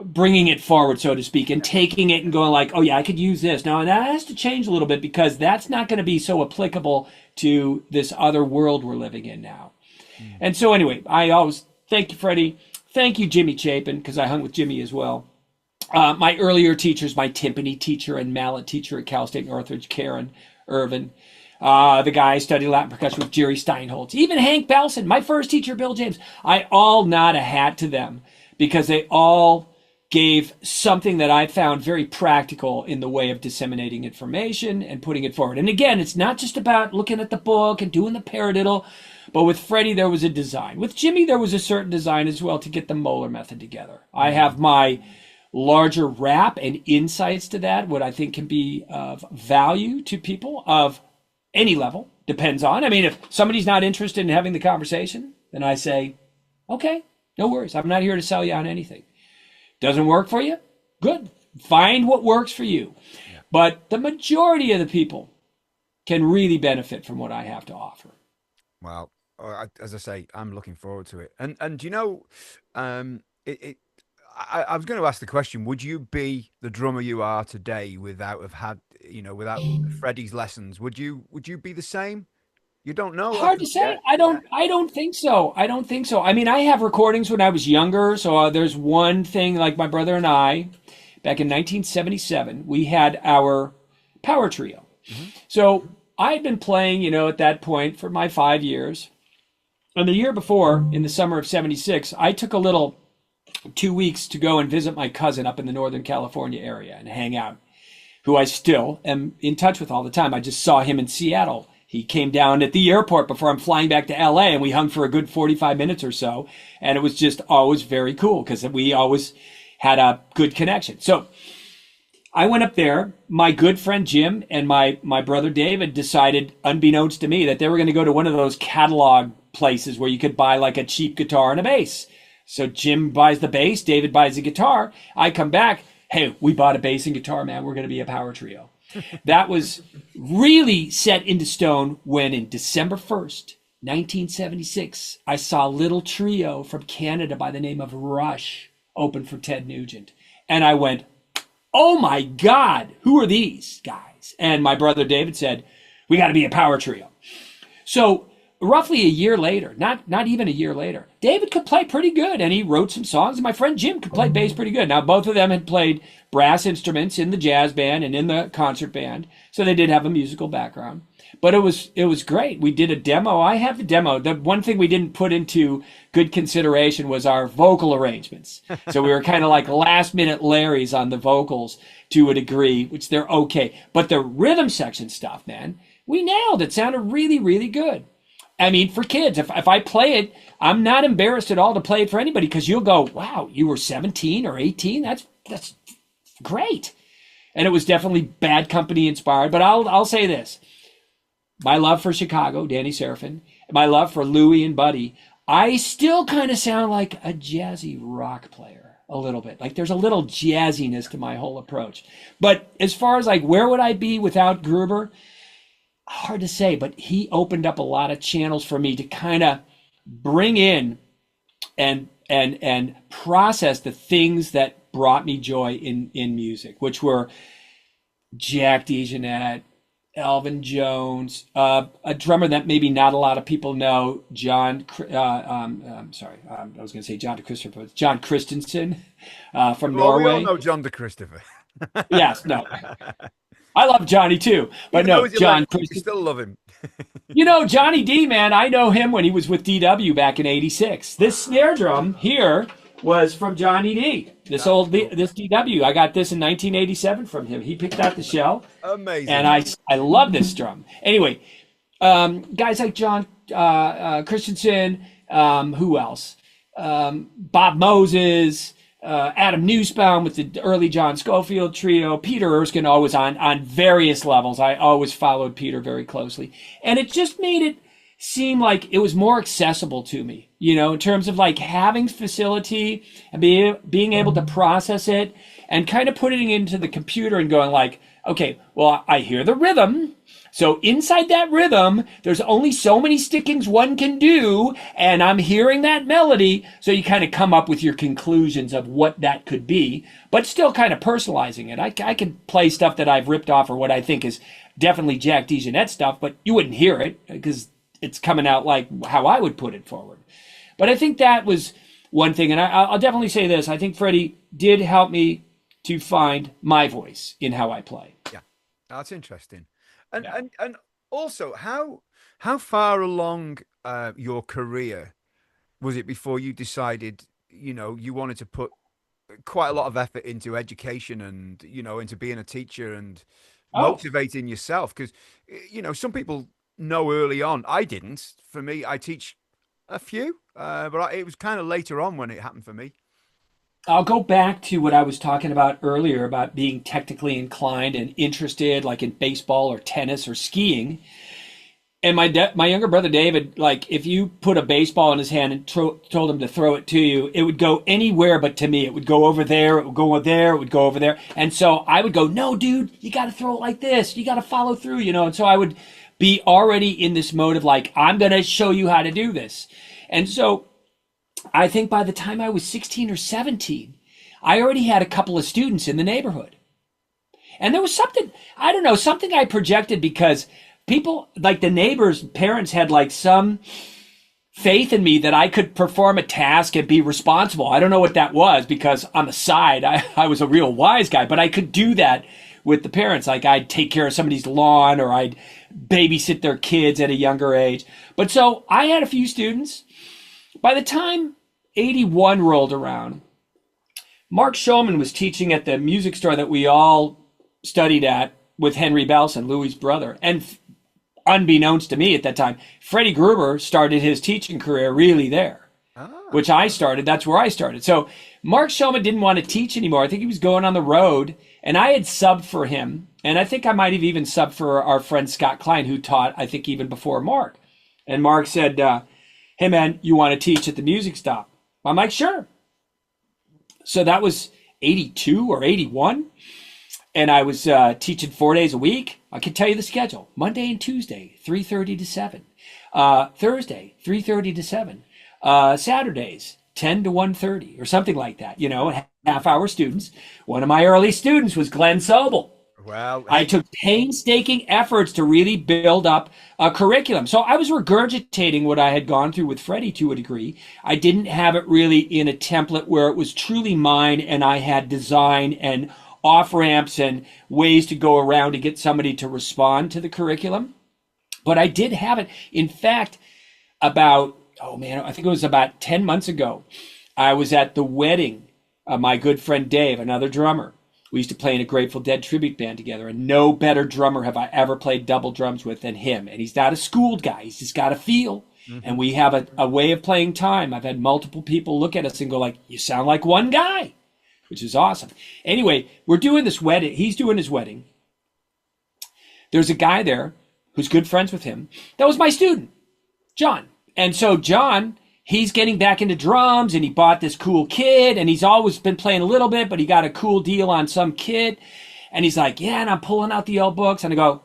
bringing it forward, so to speak, and taking it and going like, oh yeah, I could use this. Now, and that has to change a little bit because that's not going to be so applicable to this other world we're living in now. And so anyway, I always thank you, Freddie. Thank you, Jimmy Chapin, because I hung with Jimmy as well. My earlier teachers, my timpani teacher and mallet teacher at Cal State Northridge, Karen Irvin. The guy I studied Latin percussion with, Jerry Steinholtz. Even Hank Belson, my first teacher, Bill James. I all nod a hat to them because they all gave something that I found very practical in the way of disseminating information and putting it forward. And again, it's not just about looking at the book and doing the paradiddle, but with Freddie, there was a design. With Jimmy, there was a certain design as well to get the Moeller method together. I have my larger wrap and insights to that, what I think can be of value to people of any level, depends on. I mean, if somebody's not interested in having the conversation, then I say, okay, no worries. I'm not here to sell you on anything. Doesn't work for you? Good. Find what works for you. Yeah. But the majority of the people can really benefit from what I have to offer. Well, as I say, I'm looking forward to it. And you know, I was going to ask the question: would you be the drummer you are today without Freddie's lessons? Would you be the same? You don't know. Hard to say. I don't think so. I mean, I have recordings when I was younger. So there's one thing, like my brother and I, back in 1977, we had our power trio. Mm-hmm. So I had been playing, you know, at that point for my 5 years. And the year before, in the summer of 76, I took a little 2 weeks to go and visit my cousin up in the Northern California area and hang out, who I still am in touch with all the time. I just saw him in Seattle. He came down at the airport before I'm flying back to LA, and we hung for a good 45 minutes or so. And it was just always very cool because we always had a good connection. So I went up there. My good friend Jim and my brother David decided, unbeknownst to me, that they were going to go to one of those catalog places where you could buy like a cheap guitar and a bass. So Jim buys the bass, David buys the guitar. I come back, hey, we bought a bass and guitar, man. We're going to be a power trio. That was really set into stone when in December 1st, 1976, I saw a little trio from Canada by the name of Rush opened for Ted Nugent. And I went, oh my God, who are these guys? And my brother David said, we got to be a power trio. So roughly a year later, not even a year later, David could play pretty good, and he wrote some songs, and my friend Jim could play bass pretty good. Now, both of them had played brass instruments in the jazz band and in the concert band, so they did have a musical background. But it was great. We did a demo. I have the demo. The one thing we didn't put into good consideration was our vocal arrangements. So we were kind of like last-minute Larrys on the vocals to a degree, which they're okay. But the rhythm section stuff, man, we nailed it. Sounded really, really good. I mean, for kids, if I play it, I'm not embarrassed at all to play it for anybody, because you'll go, wow, you were 17 or 18? That's great. And it was definitely Bad Company inspired. But I'll say this. My love for Chicago, Danny Serafin, my love for Louie and Buddy, I still kind of sound like a jazzy rock player a little bit. Like there's a little jazziness to my whole approach. But as far as like where would I be without Gruber? Hard to say, but he opened up a lot of channels for me to kind of bring in and process the things that brought me joy in music, which were Jack DeJohnette, Elvin Jones, a drummer that maybe not a lot of people know, John Christensen from Norway. We all know John de Christopher. Yes, no. I love Johnny too, but no, John Christensen. You still love him. You know, Johnny D, man, I know him when he was with DW back in '86. This snare drum here was from Johnny D. This DW. I got this in 1987 from him. He picked out the shell. Amazing. And I love this drum. Anyway, guys like John Christensen, who else? Bob Moses, Adam Nussbaum with the early John Scofield trio, Peter Erskine, always on various levels. I always followed Peter very closely. And it just made it seem like it was more accessible to me, you know, in terms of like having facility and being able to process it and kind of putting it into the computer and going like, okay, well, I hear the rhythm. So inside that rhythm, there's only so many stickings one can do, and I'm hearing that melody. So you kind of come up with your conclusions of what that could be, but still kind of personalizing it. I can play stuff that I've ripped off or what I think is definitely Jack DeJohnette stuff, but you wouldn't hear it because it's coming out like how I would put it forward. But I think that was one thing. And I'll definitely say this. I think Freddie did help me to find my voice in how I play. Yeah, that's interesting. And also, how far along your career was it before you decided, you know, you wanted to put quite a lot of effort into education and, you know, into being a teacher and motivating yourself? Because, you know, some people know early on. I didn't. For me, I teach a few, but it was kind of later on when it happened for me. I'll go back to what I was talking about earlier about being technically inclined and interested, like in baseball or tennis or skiing. And my younger brother David, like if you put a baseball in his hand and told him to throw it to you, it would go anywhere but to me. It would go over there, it would go over there, it would go over there. And so I would go, no, dude, you got to throw it like this. You got to follow through, you know. And so I would be already in this mode of like, I'm going to show you how to do this. And so I think by the time I was 16 or 17, I already had a couple of students in the neighborhood. And there was something, I don't know, something I projected because people, like the neighbors' parents had like some faith in me that I could perform a task and be responsible. I don't know what that was because on the side, I was a real wise guy, but I could do that with the parents. Like I'd take care of somebody's lawn or I'd babysit their kids at a younger age. But so I had a few students. By the time 81 rolled around, Mark Schulman was teaching at the music store that we all studied at with Henry Belson, Louie's brother. And unbeknownst to me at that time, Freddie Gruber started his teaching career really there, which I started. That's where I started. So Mark Schulman didn't want to teach anymore. I think he was going on the road, and I had subbed for him. And I think I might have even subbed for our friend Scott Klein, who taught, I think, even before Mark. And Mark said, hey, man, you want to teach at the music stop? I'm like, sure. So that was 82 or 81. And I was teaching 4 days a week. I can tell you the schedule. Monday and Tuesday, 3:30 to 7. Thursday, 3:30 to 7. Saturdays, 10 to 1:30 or something like that, half-hour students. One of my early students was Glen Sobel. Well, I took painstaking efforts to really build up a curriculum. So I was regurgitating what I had gone through with Freddie to a degree. I didn't have it really in a template where it was truly mine, and I had design and off-ramps and ways to go around to get somebody to respond to the curriculum. But I did have it. In fact, I think it was about 10 months ago, I was at the wedding of my good friend Dave, another drummer. We used to play in a Grateful Dead tribute band together, and no better drummer have I ever played double drums with than him. And he's not a schooled guy. He's just got a feel. Mm-hmm. And we have a way of playing time. I've had multiple people look at us and go like, you sound like one guy, which is awesome. Anyway, we're doing this wedding. He's doing his wedding. There's a guy there who's good friends with him. That was my student, John. And so John, he's getting back into drums, and he bought this cool kit, and he's always been playing a little bit, but he got a cool deal on some kit. And he's like, yeah, and I'm pulling out the old books. And I go,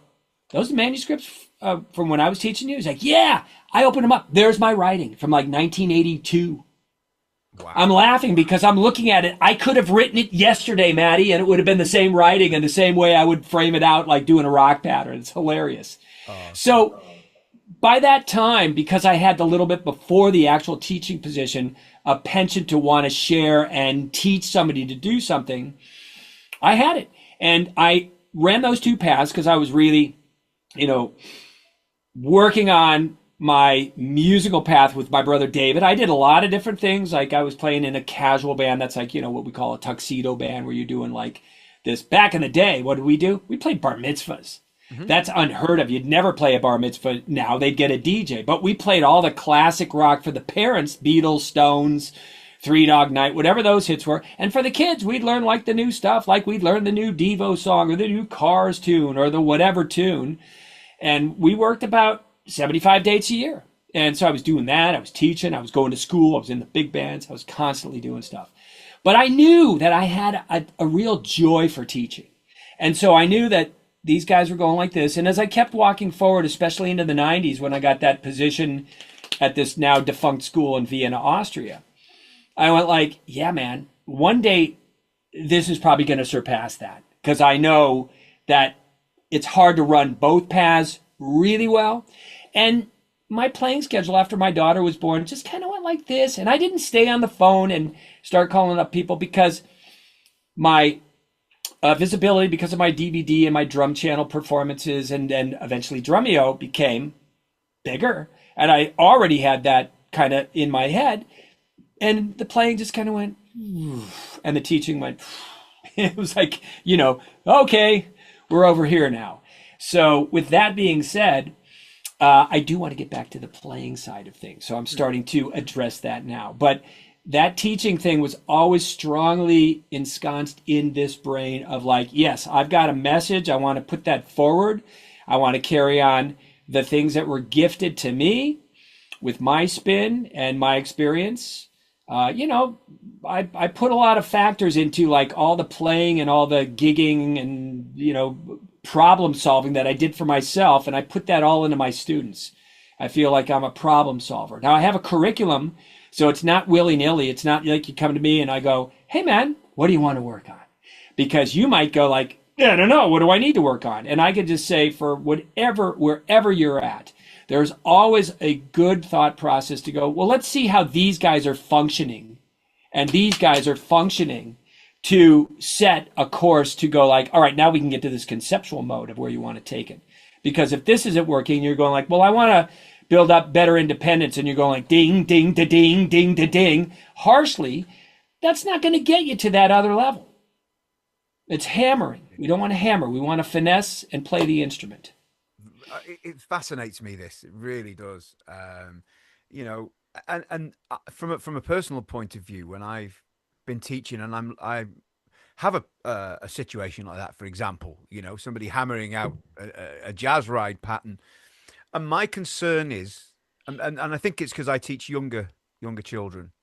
those are manuscripts from when I was teaching you? He's like, yeah. I opened them up. There's my writing from like 1982. Wow. I'm laughing because I'm looking at it. I could have written it yesterday, Maddie, and it would have been the same writing and the same way I would frame it out, like doing a rock pattern. It's hilarious. So by that time, because I had the little bit before the actual teaching position, a penchant to want to share and teach somebody to do something, I had it. And I ran those two paths because I was really, working on my musical path with my brother David. I did a lot of different things. Like I was playing in a casual band that's like, what we call a tuxedo band, where you're doing like this. Back in the day, what did we do? We played bar mitzvahs. Mm-hmm. That's unheard of. You'd never play a bar mitzvah. Now they'd get a DJ. But we played all the classic rock for the parents, Beatles, Stones, Three Dog Night, whatever those hits were. And for the kids, we'd learn like the new stuff, like we'd learn the new Devo song or the new Cars tune or the whatever tune. And we worked about 75 dates a year. And so I was doing that. I was teaching. I was going to school. I was in the big bands. I was constantly doing stuff. But I knew that I had a real joy for teaching. And so I knew that these guys were going like this. And as I kept walking forward, especially into the 90s, when I got that position at this now defunct school in Vienna, Austria, I went like, yeah, man, one day this is probably going to surpass that. Because I know that it's hard to run both paths really well. And my playing schedule after my daughter was born just kind of went like this. And I didn't stay on the phone and start calling up people because my visibility, because of my DVD and my drum channel performances and then eventually Drumeo became bigger. And I already had that kind of in my head. And the playing just kind of went, and the teaching went, it was like, okay, we're over here now. So with that being said, I do want to get back to the playing side of things. So I'm starting to address that now. But that teaching thing was always strongly ensconced in this brain of like, yes, I've got a message. I want to put that forward. I want to carry on the things that were gifted to me with my spin and my experience. I put a lot of factors into like all the playing and all the gigging and, problem solving that I did for myself. And I put that all into my students. I feel like I'm a problem solver. Now I have a curriculum. So it's not willy-nilly. It's not like you come to me and I go, hey, man, what do you want to work on? Because you might go like, I don't know. What do I need to work on? And I could just say for wherever you're at, there's always a good thought process to go, well, let's see how these guys are functioning. And these guys are functioning to set a course to go like, all right, now we can get to this conceptual mode of where you want to take it. Because if this isn't working, you're going like, well, I want to build up better independence, and you're going like ding, ding, da ding, ding, da ding, harshly, that's not going to get you to that other level. It's hammering. We don't want to hammer. We want to finesse and play the instrument. It fascinates me, this. It really does. And from a personal point of view, when I've been teaching and I have a situation like that, for example, somebody hammering out a jazz ride pattern. And my concern is, and I think it's because I teach younger children,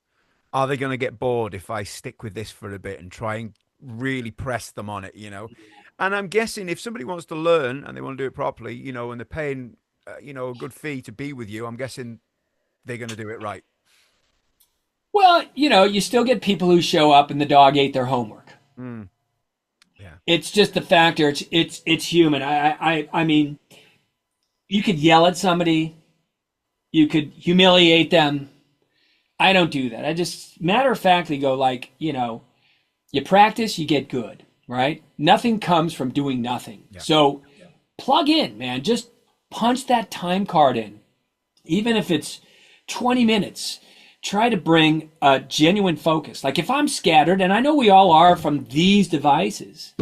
are they going to get bored if I stick with this for a bit and try and really press them on it, And I'm guessing if somebody wants to learn and they want to do it properly, and they're paying, a good fee to be with you, I'm guessing they're going to do it right. Well, you still get people who show up and the dog ate their homework. Yeah. It's just the factor. It's human. I mean, you could yell at somebody, you could humiliate them. I don't do that. I just matter of factly go like, you practice, you get good, right? Nothing comes from doing nothing. Yeah. So plug in, man. Just punch that time card in. Even if it's 20 minutes, try to bring a genuine focus. Like if I'm scattered, and I know we all are from these devices,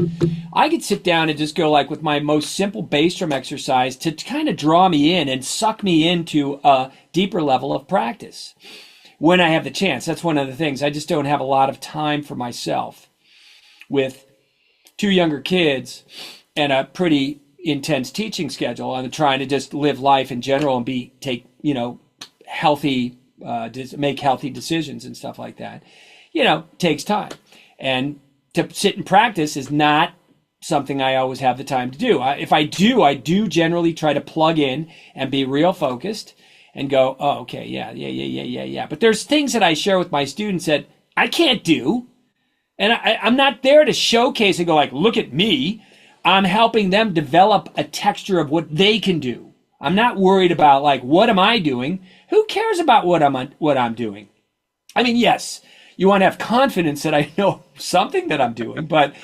I could sit down and just go like with my most simple bass drum exercise to kind of draw me in and suck me into a deeper level of practice when I have the chance. That's one of the things. I just don't have a lot of time for myself with 2 younger kids and a pretty intense teaching schedule. I'm trying to just live life in general and take healthy, make healthy decisions and stuff like that. Takes time. And to sit and practice is not something I always have the time to do. If I do generally try to plug in and be real focused and go, oh, okay, yeah. But there's things that I share with my students that I can't do. And I'm not there to showcase and go like, look at me. I'm helping them develop a texture of what they can do. I'm not worried about like, what am I doing? Who cares about what I'm doing? I mean, yes, you want to have confidence that I know something that I'm doing, but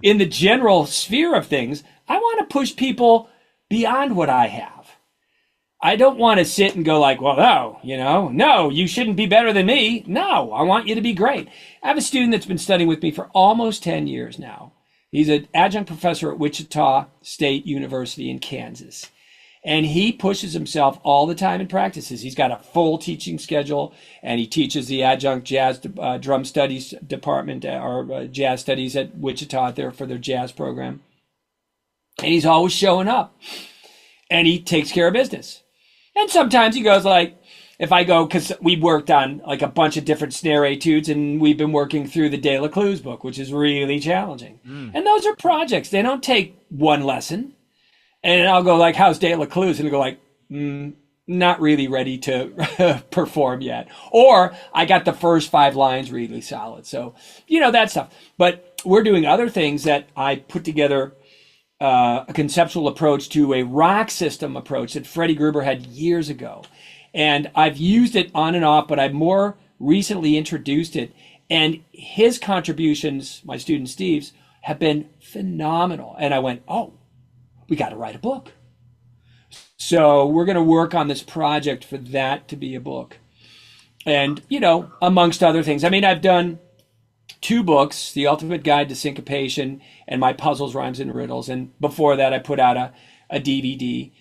in the general sphere of things, I want to push people beyond what I have. I don't want to sit and go like, well, no, you shouldn't be better than me. No, I want you to be great. I have a student that's been studying with me for almost 10 years now. He's an adjunct professor at Wichita State University in Kansas. And he pushes himself all the time in practices. He's got a full teaching schedule, and he teaches the adjunct jazz drum studies department or jazz studies at Wichita there for their jazz program. And he's always showing up, and he takes care of business. And sometimes he goes like, if I go, because we worked on like a bunch of different snare etudes, and we've been working through the De La Cluse book, which is really challenging. And those are projects. They don't take one lesson. And I'll go like, how's De La Cluse? And he'll go like, not really ready to perform yet. Or I got the first 5 lines really solid. So, that stuff. But we're doing other things that I put together a conceptual approach to a rock system approach that Freddie Gruber had years ago. And I've used it on and off, but I've more recently introduced it. And his contributions, my student Steve's, have been phenomenal. And I went, oh, we got to write a book. So we're going to work on this project for that to be a book. And, amongst other things, I mean, I've done 2 books, The Ultimate Guide to Syncopation and My Puzzles, Rhymes, and Riddles. And before that, I put out a DVD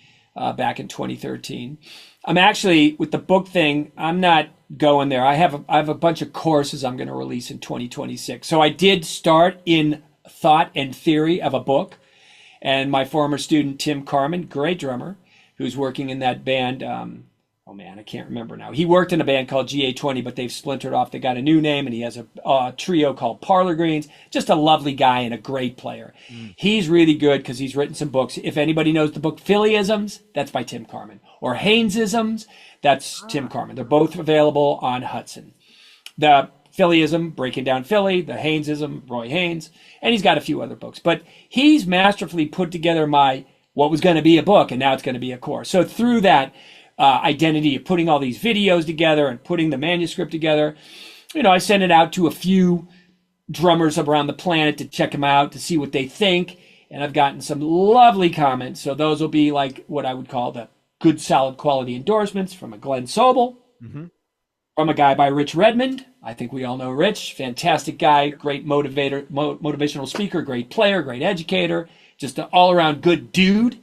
back in 2013. I'm actually, with the book thing, I'm not going there. I have a bunch of courses I'm going to release in 2026. So I did start in thought and theory of a book. And my former student, Tim Carman, great drummer, who's working in that band. I can't remember now. He worked in a band called GA20, but they've splintered off. They got a new name, and he has a trio called Parlor Greens. Just a lovely guy and a great player. He's really good because he's written some books. If anybody knows the book Phillyisms, that's by Tim Carman. Or Haynesisms, that's Tim Carman. They're both available on Hudson. The Phillyism, Breaking Down Philly, the Haynesism, Roy Haynes, and he's got a few other books. But he's masterfully put together what was going to be a book, and now it's going to be a course. So through that identity of putting all these videos together and putting the manuscript together, I sent it out to a few drummers around the planet to check them out, to see what they think. And I've gotten some lovely comments. So those will be like what I would call the good, solid quality endorsements from a Glen Sobel, from a guy by Rich Redmond. I think we all know Rich. Fantastic guy, great motivational speaker, great player, great educator, just an all-around good dude.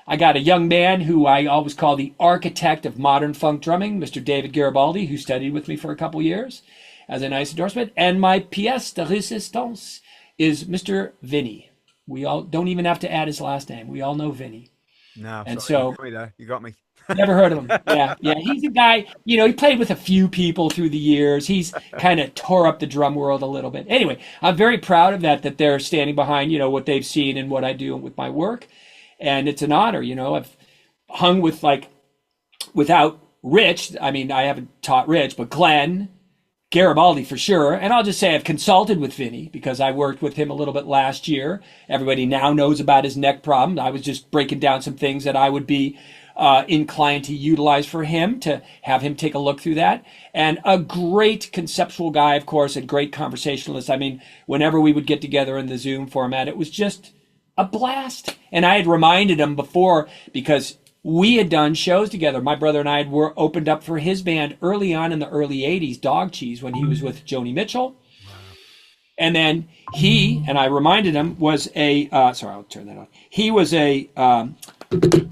I got a young man who I always call the architect of modern funk drumming, Mr. David Garibaldi, who studied with me for a couple years, as a nice endorsement. And my pièce de résistance is Mr. Vinny. We all don't even have to add his last name. We all know Vinny. No, and sorry, you got me. Never heard of him. Yeah. He's a guy, he played with a few people through the years. He's kind of tore up the drum world a little bit. Anyway, I'm very proud of that they're standing behind, what they've seen and what I do with my work. And it's an honor, I've hung with without Rich. I mean, I haven't taught Rich, but Glenn, Garibaldi for sure. And I'll just say I've consulted with Vinny because I worked with him a little bit last year. Everybody now knows about his neck problem. I was just breaking down some things that I would be inclined to utilize for him, to have him take a look through that. And a great conceptual guy, of course, and great conversationalist. I mean, whenever we would get together in the Zoom format, it was just a blast. And I had reminded him before, because we had done shows together. My brother and I were opened up for his band early on in the early 80s, Dog Cheese, when he was with Joni Mitchell. And then he, and I reminded him, was a, sorry, I'll turn that on. He was a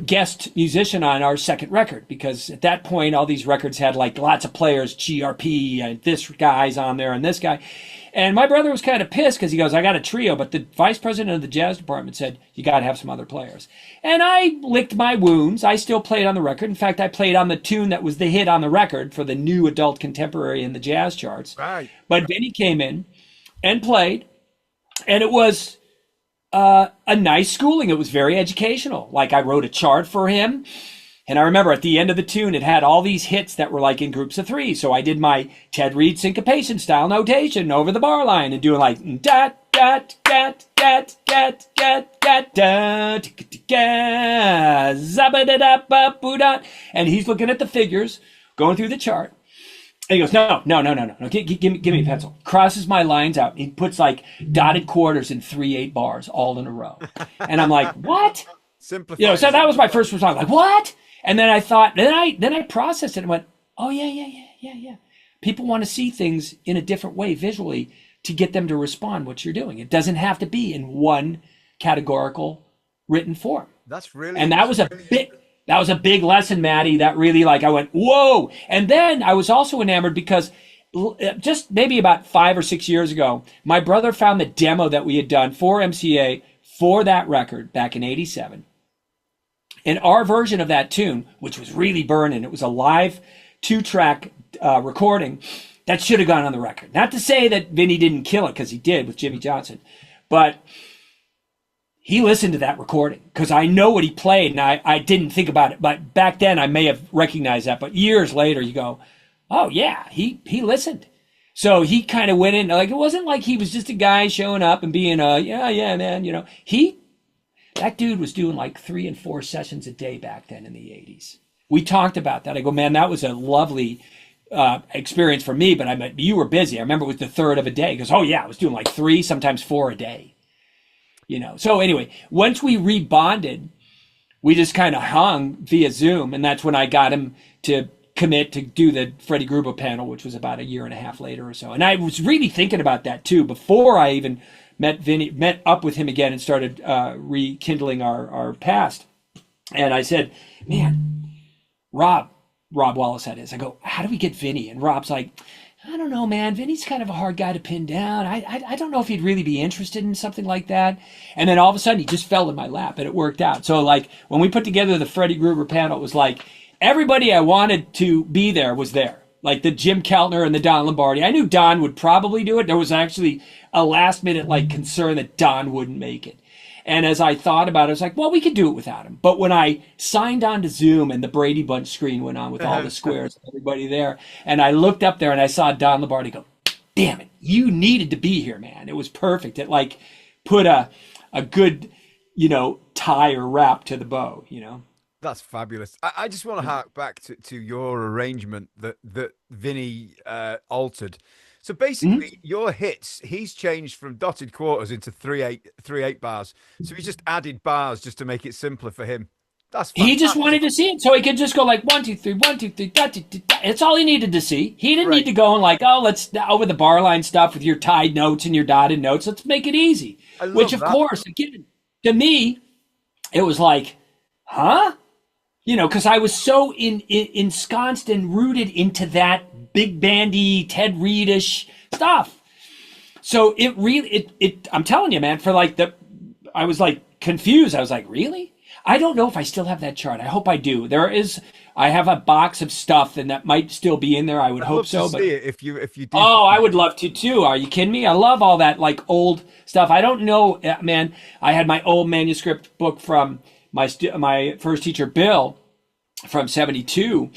guest musician on our second record, because at that point, all these records had like lots of players, GRP, and this guy's on there and this guy. And my brother was kind of pissed because he goes, I got a trio, but the vice president of the jazz department said, you got to have some other players. And I licked my wounds. I still played on the record. In fact, I played on the tune that was the hit on the record for the new adult contemporary in the jazz charts. Right. But Vinny came in and played, and it was a nice schooling. It was very educational. Like, I wrote a chart for him. And I remember at the end of the tune, it had all these hits that were like in groups of three. So I did my Ted Reed syncopation style notation over the bar line and doing like da da da da da da da da da. And he's looking at the figures, going through the chart. And he goes, no, give me a pencil. Crosses my lines out. He puts like dotted quarters in 3/8 bars all in a row. And I'm like, what? Simplify. You know, so that was my first response. Like, what? And then I thought, then I processed it and went, oh yeah. People want to see things in a different way visually to get them to respond what you're doing. It doesn't have to be in one categorical written form. That's really, and that was a big lesson, Maddie. That really, like, I went, whoa. And then I was also enamored because just maybe about 5 or 6 years ago, my brother found the demo that we had done for MCA for that record back in '87. And our version of that tune, which was really burning, it was a live 2-track recording that should have gone on the record. Not to say that Vinny didn't kill it, because he did with Jimmy Johnson, but he listened to that recording because I know what he played, and I didn't think about it. But back then I may have recognized that, but years later you go, oh yeah, he listened. So he kind of went in, like, it wasn't like he was just a guy showing up and being yeah man, you know. That dude was doing like 3 and 4 sessions a day back then in the 80s. We talked about that. I go, man, that was a lovely experience for me, but you were busy. I remember it was the third of a day. He goes, oh yeah, I was doing like 3, sometimes 4 a day. You know. So anyway, once we rebonded, we just kind of hung via Zoom, and that's when I got him to commit to do the Freddie Gruber panel, which was about 1.5 years later or so. And I was really thinking about that too before I even met up with him again and started rekindling our past. And I said, man, Rob Wallace had his. I go, how do we get Vinny? And Rob's like, I don't know, man. Vinny's kind of a hard guy to pin down. I don't know if he'd really be interested in something like that. And then all of a sudden he just fell in my lap and it worked out. So like when we put together the Freddie Gruber panel, it was like everybody I wanted to be there was there. Like the Jim Keltner and the Don Lombardi. I knew Don would probably do it. There was actually a last minute like concern that Don wouldn't make it. And as I thought about it, I was like, well, we could do it without him. But when I signed on to Zoom and the Brady Bunch screen went on with all the squares and everybody there, and I looked up there and I saw Don Lombardi go, damn it, you needed to be here, man. It was perfect. It like put a good, tie or wrap to the bow, That's fabulous. I just want to hark back to your arrangement that Vinny altered. So basically, your hits, he's changed from dotted quarters into 3/8 bars. So he just added bars just to make it simpler for him. That's fantastic. He just wanted to see it, so he could just go like 1, 2, 3, 1, 2, 3. It's all he needed to see. He didn't need to go and like, oh, let's over the bar line stuff with your tied notes and your dotted notes. Let's make it easy. Which, of course, again, to me, it was like, huh? Because I was so ensconced and rooted into that big bandy, Ted Reed-ish stuff. So it really, I'm telling you, man, I was like confused. I was like, really? I don't know if I still have that chart. I hope I do. I have a box of stuff and that might still be in there. I would hope so. But see it if you do. Oh, I would love to too. Are you kidding me? I love all that like old stuff. I don't know, man. I had my old manuscript book from my first teacher, Bill, from '72.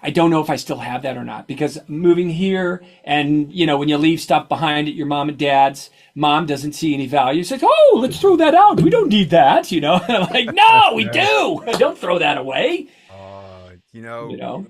I don't know if I still have that or not, because moving here and, you know, when you leave stuff behind at your mom and dad's, mom doesn't see any value. It's like, oh, let's throw that out. We don't need that, you know. And I'm like, no, we do. Don't throw that away. You know,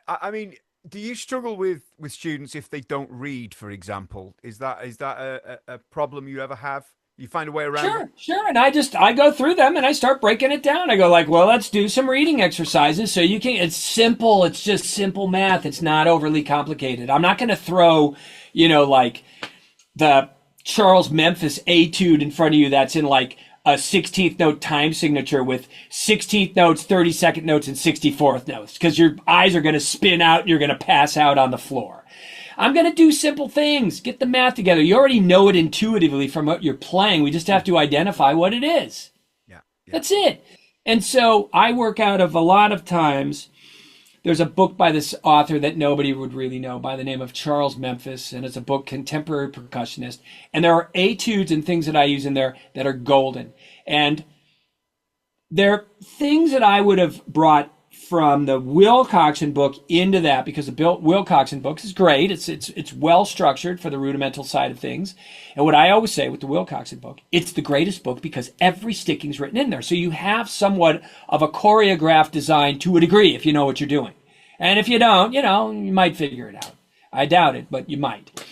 I mean, do you struggle with students if they don't read, for example? Is that a problem you ever have? You find a way around it? Sure. And I go through them and I start breaking it down. I go like, well, let's do some reading exercises. So you can, it's simple. It's just simple math. It's not overly complicated. I'm not going to throw, you know, like the Charles Memphis etude in front of you that's in like a 16th note time signature with 16th notes, 32nd notes, and 64th notes, because your eyes are going to spin out and you're going to pass out on the floor. I'm going to do simple things. Get the math together. You already know it intuitively from what you're playing. We just have to identify what it is. Yeah. That's it. And so I work out of a lot of times. There's a book by this author that nobody would really know by the name of Charles Memphis, and it's a book, Contemporary Percussionist. And there are etudes and things that I use in there that are golden. And they're things that I would have brought from the Wilcoxon book into that, because the Wilcoxon book is great. It's well structured for the rudimental side of things. And what I always say with the Wilcoxon book, it's the greatest book because every sticking's written in there. So you have somewhat of a choreographed design to a degree if you know what you're doing. And if you don't, you know, you might figure it out. I doubt it, but you might.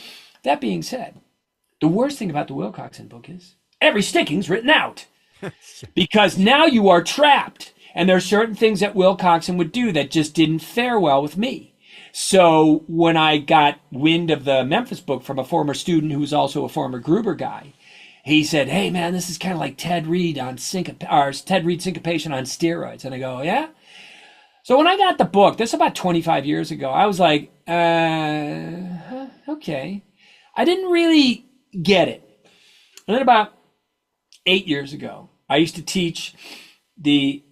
That being said, the worst thing about the Wilcoxon book is every sticking's written out because now you are trapped. And there are certain things that Wilcoxon would do that just didn't fare well with me. So when I got wind of the Memphis book from a former student who was also a former Gruber guy, he said, hey, man, this is kind of like Ted Reed syncopation on steroids. And I go, yeah? So when I got the book, this is about 25 years ago, I was like, okay. I didn't really get it. And then about 8 years ago, I used to teach the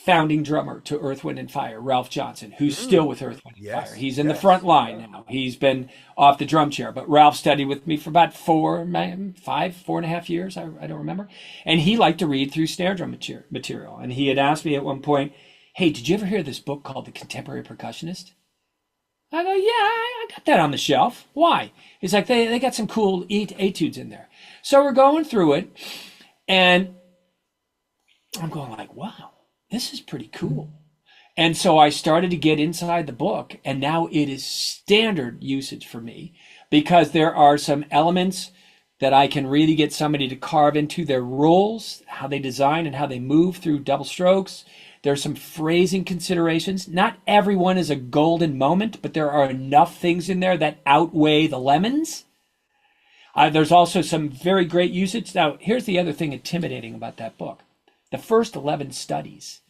founding drummer to Earth, Wind and Fire, Ralph Johnson, who's still with Earth, Wind and Fire. He's in the front line now. He's been off the drum chair, but Ralph studied with me for about 4.5 years. I don't remember. And he liked to read through snare drum material. And he had asked me at one point, hey, did you ever hear this book called The Contemporary Percussionist? I go, yeah, I got that on the shelf. Why? He's like, they got some cool etudes in there. So we're going through it, and I'm going like, wow. This is pretty cool. And so I started to get inside the book, and now it is standard usage for me because there are some elements that I can really get somebody to carve into their rules, how they design and how they move through double strokes. There's some phrasing considerations. Not everyone is a golden moment, but there are enough things in there that outweigh the lemons. There's also some very great usage. Now, here's the other thing intimidating about that book. The first 11 studies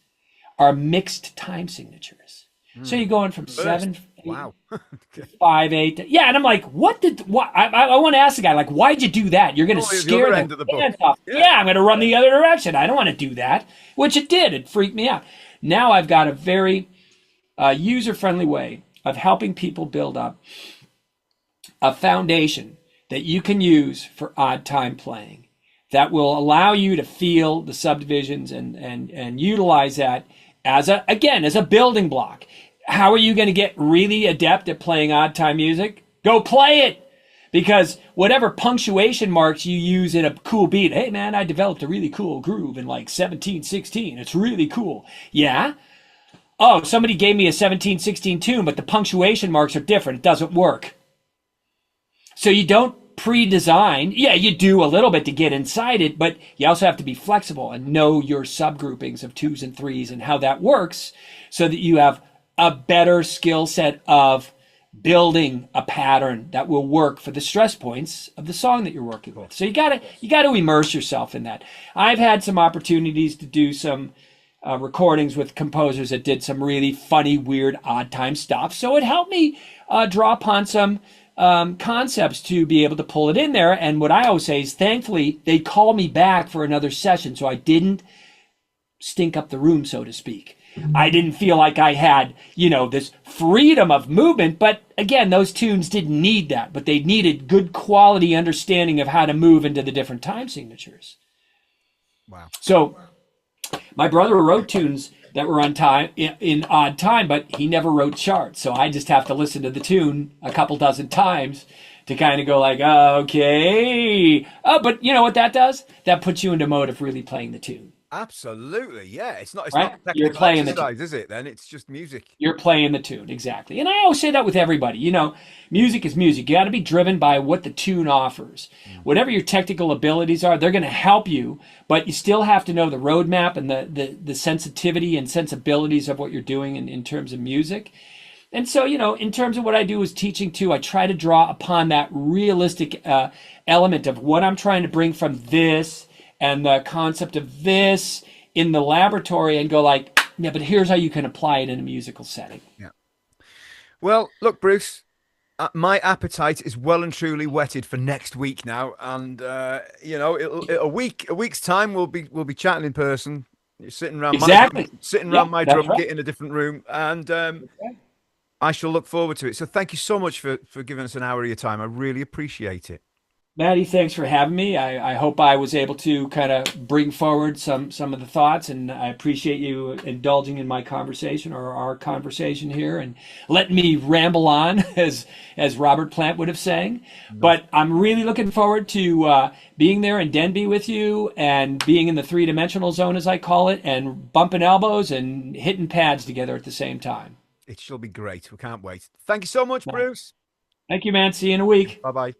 are mixed time signatures. So you're going from 7, 8, 5, 8. Yeah, and I'm like, what? I want to ask the guy, like, why'd you do that? You're going to scare the fans off. Yeah, I'm going to run the other direction. I don't want to do that, which it did. It freaked me out. Now I've got a very user-friendly way of helping people build up a foundation that you can use for odd time playing that will allow you to feel the subdivisions and utilize that as a building block. How are you going to get really adept at playing odd time music? Go play it. Because whatever punctuation marks you use in a cool beat, hey man, I developed a really cool groove in like 1716. It's really cool. Yeah. Oh, somebody gave me a 1716 tune, but the punctuation marks are different. It doesn't work. So you don't pre-design. Yeah, you do a little bit to get inside it, but you also have to be flexible and know your subgroupings of 2s and 3s and how that works so that you have a better skill set of building a pattern that will work for the stress points of the song that you're working with. So you got to immerse yourself in that. I've had some opportunities to do some recordings with composers that did some really funny, weird, odd time stuff. So it helped me draw upon some concepts to be able to pull it in there. And what I always say is, thankfully, they call me back for another session, so I didn't stink up the room, so to speak. I didn't feel like I had, this freedom of movement. But again, those tunes didn't need that, but they needed good quality understanding of how to move into the different time signatures. Wow. So my brother wrote tunes that were on time in odd time, but he never wrote charts. So I just have to listen to the tune a couple dozen times to kind of go like, okay. Oh, but you know what that does? That puts you into mode of really playing the tune. Absolutely, yeah. It's Right? not You're technical playing the tune. exercise, is it? Then it's just music. You're playing the tune, exactly. And I always say that with everybody. Music is music. You got to be driven by what the tune offers. Whatever your technical abilities are, they're going to help you, but you still have to know the roadmap and the sensitivity and sensibilities of what you're doing in terms of music. And so, in terms of what I do as teaching too, I try to draw upon that realistic element of what I'm trying to bring from this and the concept of this in the laboratory and go like, yeah, but here's how you can apply it in a musical setting. Yeah. Well, look, Bruce, my appetite is well and truly whetted for next week now, and a week's time we'll be chatting in person, sitting around Exactly. my That's drum right. kit in a different room, and Okay. I shall look forward to it. So thank you so much for giving us an hour of your time. I really appreciate it. Maddie, thanks for having me. I hope I was able to kind of bring forward some of the thoughts, and I appreciate you indulging in my conversation or our conversation here and letting me ramble on, as Robert Plant would have sang. But I'm really looking forward to being there in Denby with you and being in the three-dimensional zone, as I call it, and bumping elbows and hitting pads together at the same time. It shall be great. We can't wait. Thank you so much, Bruce. Thank you, man. See you in a week. Bye bye.